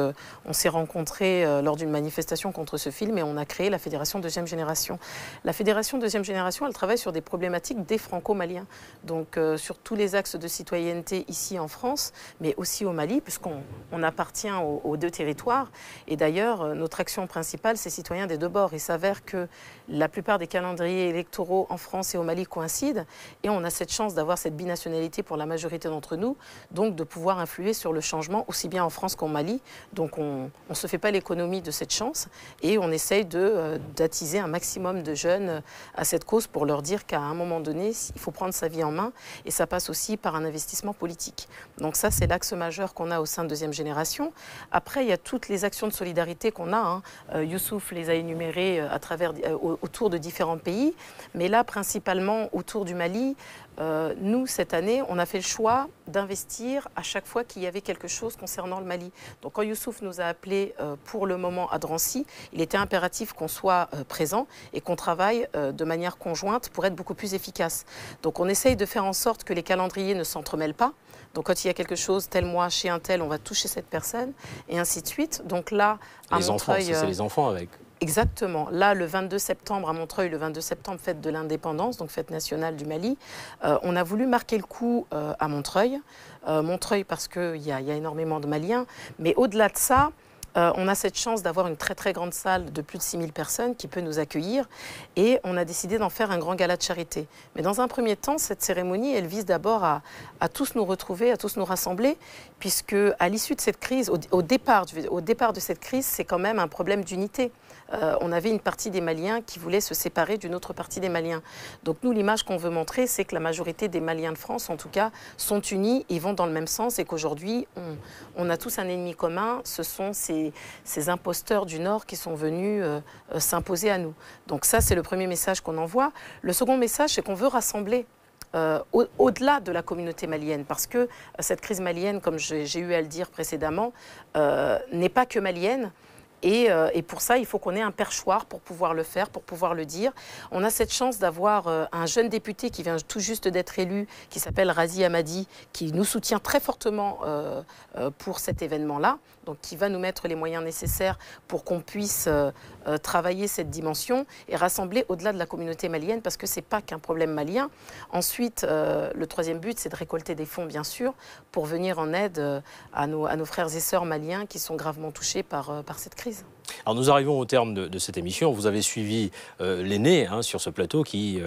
on s'est rencontrés lors d'une manifestation contre ce film et on a créé la Fédération Deuxième Génération. La Fédération Deuxième Génération, elle travaille sur des problématiques des Franco-Maliens, donc sur tous les axes de citoyenneté ici en France, mais aussi au Mali, puisqu'on appartient aux deux territoires. Et d'ailleurs, notre action principale, c'est citoyens des deux bords. Il s'avère que la plupart des calendriers électoraux en France et au Mali coïncident. Et on a cette chance d'avoir cette binationalité pour la majorité d'entre nous, donc de pouvoir influer sur le changement aussi bien en France qu'au Mali. Donc on ne se fait pas l'économie de cette chance et on essaye d'attiser un maximum de jeunes à cette cause pour leur dire qu'à un moment donné, il faut prendre sa vie en main. Et ça passe aussi par un investissement politique. Donc ça, c'est l'axe majeur qu'on a au sein de Deuxième Génération. Après, il y a toutes les actions de solidarité qu'on a. Youssouf les a énumérées autour de différents pays. Mais là, principalement autour du Mali, nous, cette année, on a fait le choix d'investir à chaque fois qu'il y avait quelque chose concernant le Mali. Donc quand Youssouf nous a appelés pour le moment à Drancy, il était impératif qu'on soit présent et qu'on travaille de manière conjointe pour être beaucoup plus efficace. Donc on essaye de faire en sorte que les calendriers ne s'entremêlent pas. Donc quand il y a quelque chose, tel mois, chez un tel, on va toucher cette personne, et ainsi de suite. Donc là, à Montreuil... C'est les enfants avec. Exactement. Là, le 22 septembre, à Montreuil, le 22 septembre, fête de l'indépendance, donc fête nationale du Mali, on a voulu marquer le coup à Montreuil. Montreuil parce qu'il y a énormément de Maliens, mais au-delà de ça, on a cette chance d'avoir une très très grande salle de plus de 6000 personnes qui peut nous accueillir et on a décidé d'en faire un grand gala de charité. Mais dans un premier temps, cette cérémonie, elle vise d'abord à tous nous retrouver, à tous nous rassembler, puisque à l'issue de cette crise, au départ de cette crise, c'est quand même un problème d'unité. On avait une partie des Maliens qui voulait se séparer d'une autre partie des Maliens. Donc nous, l'image qu'on veut montrer, c'est que la majorité des Maliens de France, en tout cas, sont unis et vont dans le même sens et qu'aujourd'hui, on a tous un ennemi commun. Ce sont ces imposteurs du Nord qui sont venus s'imposer à nous. Donc ça, c'est le premier message qu'on envoie. Le second message, c'est qu'on veut rassembler au-delà de la communauté malienne, parce que cette crise malienne, comme j'ai eu à le dire précédemment, n'est pas que malienne. Et pour ça, il faut qu'on ait un perchoir pour pouvoir le faire, pour pouvoir le dire. On a cette chance d'avoir un jeune député qui vient tout juste d'être élu, qui s'appelle Razi Hamadi, qui nous soutient très fortement pour cet événement-là, donc qui va nous mettre les moyens nécessaires pour qu'on puisse travailler cette dimension et rassembler au-delà de la communauté malienne, parce que ce n'est pas qu'un problème malien. Ensuite, le troisième but, c'est de récolter des fonds, bien sûr, pour venir en aide à nos frères et sœurs maliens qui sont gravement touchés par cette crise. Alors nous arrivons au terme de cette émission. Vous avez suivi l'aîné sur ce plateau, qui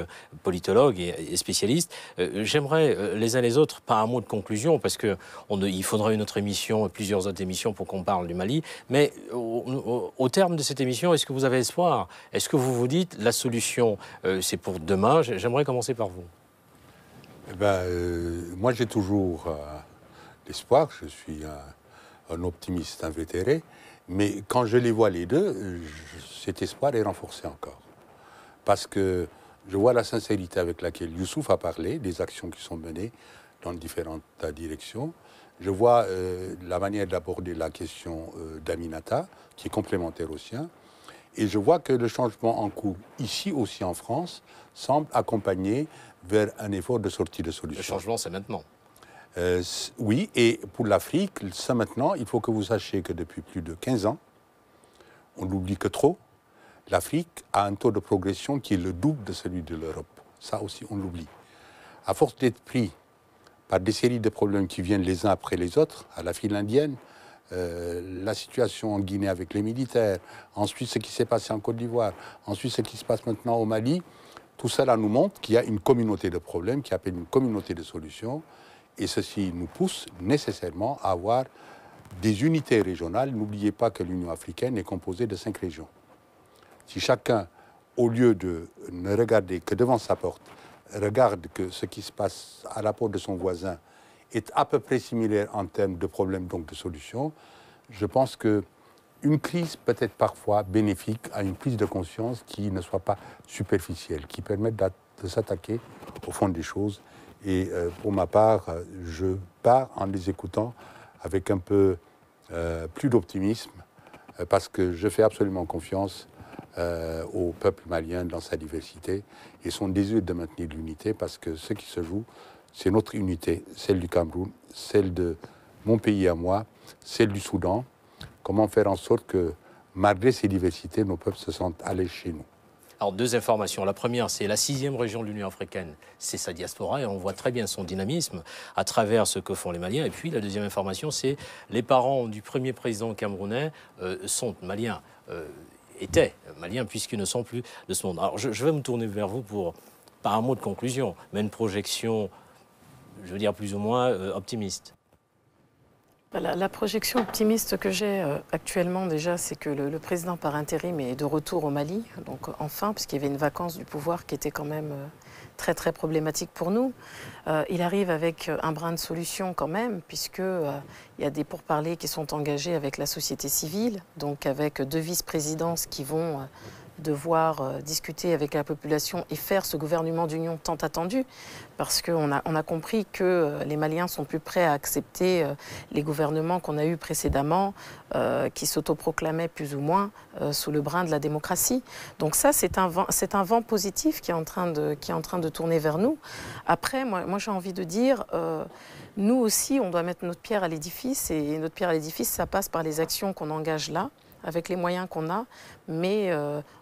politologue et spécialiste. J'aimerais les uns les autres, pas un mot de conclusion, parce qu'il faudra une autre émission, plusieurs autres émissions pour qu'on parle du Mali. Mais au terme de cette émission, est-ce que vous avez espoir? Est-ce que vous vous dites la solution, c'est pour demain? J'aimerais commencer par vous. Moi, j'ai toujours l'espoir. Je suis un optimiste invétéré. Mais quand je les vois les deux, cet espoir est renforcé encore. Parce que je vois la sincérité avec laquelle Youssouf a parlé, des actions qui sont menées dans différentes directions. Je vois la manière d'aborder la question d'Aminata, qui est complémentaire au sien. Et je vois que le changement en cours, ici aussi en France, semble accompagner vers un effort de sortie de solution. Le changement, c'est maintenant. Oui, et pour l'Afrique, ça maintenant, il faut que vous sachiez que depuis plus de 15 ans, on l'oublie que trop, l'Afrique a un taux de progression qui est le double de celui de l'Europe. Ça aussi, on l'oublie. À force d'être pris par des séries de problèmes qui viennent les uns après les autres, à la file indienne, la situation en Guinée avec les militaires, ensuite ce qui s'est passé en Côte d'Ivoire, ensuite ce qui se passe maintenant au Mali, tout cela nous montre qu'il y a une communauté de problèmes qui appelle une communauté de solutions. Et ceci nous pousse nécessairement à avoir des unités régionales. N'oubliez pas que l'Union africaine est composée de 5 régions. Si chacun, au lieu de ne regarder que devant sa porte, regarde que ce qui se passe à la porte de son voisin est à peu près similaire en termes de problèmes, donc de solutions, je pense qu'une crise peut être parfois bénéfique à une prise de conscience qui ne soit pas superficielle, qui permette de s'attaquer au fond des choses. Et pour ma part, je pars en les écoutant avec un peu plus d'optimisme, parce que je fais absolument confiance au peuple malien dans sa diversité et son désir de maintenir l'unité, parce que ce qui se joue, c'est notre unité, celle du Cameroun, celle de mon pays à moi, celle du Soudan. Comment faire en sorte que, malgré ces diversités, nos peuples se sentent à l'aise chez nous. Alors, deux informations. La première, c'est la 6e région de l'Union africaine. C'est sa diaspora et on voit très bien son dynamisme à travers ce que font les Maliens. Et puis, la deuxième information, c'est les parents du premier président camerounais sont maliens, étaient maliens puisqu'ils ne sont plus de ce monde. Alors, je vais me tourner vers vous pour, par un mot de conclusion, mais une projection, je veux dire, plus ou moins optimiste. La projection optimiste que j'ai actuellement déjà, c'est que le président par intérim est de retour au Mali, donc enfin, puisqu'il y avait une vacance du pouvoir qui était quand même très très problématique pour nous. Il arrive avec un brin de solution quand même, puisqu'il y a des pourparlers qui sont engagés avec la société civile, donc avec 2 vice-présidences qui vont devoir discuter avec la population et faire ce gouvernement d'union tant attendu, parce qu'on a compris que les Maliens sont plus prêts à accepter les gouvernements qu'on a eus précédemment, qui s'autoproclamaient plus ou moins sous le brin de la démocratie. Donc ça, c'est un vent positif qui est en train de tourner vers nous. Après, moi j'ai envie de dire, nous aussi, on doit mettre notre pierre à l'édifice, et notre pierre à l'édifice, ça passe par les actions qu'on engage là, avec les moyens qu'on a, mais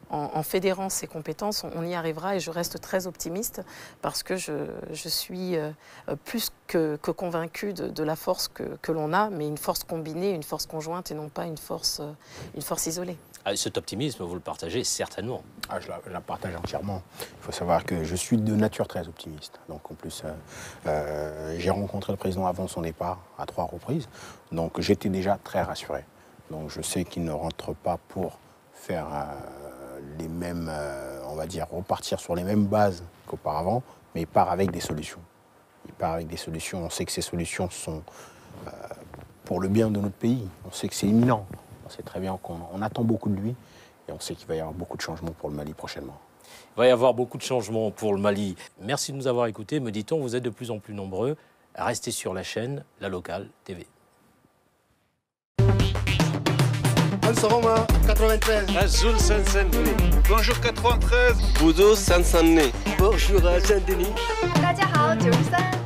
en fédérant ces compétences, on y arrivera, et je reste très optimiste parce que je suis plus que convaincue de la force que l'on a, mais une force combinée, une force conjointe et non pas une force isolée. Cet optimisme, vous le partagez certainement. Je la partage entièrement. Il faut savoir que je suis de nature très optimiste. Donc en plus, j'ai rencontré le président avant son départ à 3 reprises, donc j'étais déjà très rassuré. Donc je sais qu'il ne rentre pas pour faire les mêmes, on va dire, repartir sur les mêmes bases qu'auparavant, mais il part avec des solutions. Il part avec des solutions. On sait que ces solutions sont pour le bien de notre pays. On sait que c'est imminent. On sait très bien qu'on attend beaucoup de lui et on sait qu'il va y avoir beaucoup de changements pour le Mali prochainement. Il va y avoir beaucoup de changements pour le Mali. Merci de nous avoir écoutés. Me dit-on, vous êtes de plus en plus nombreux. Restez sur la chaîne La Locale TV. Al-Saroma, 93. Azul Saint-Denis. Bonjour 93. Boudou Saint-Denis. Bonjour Saint-Denis. 大家好，93。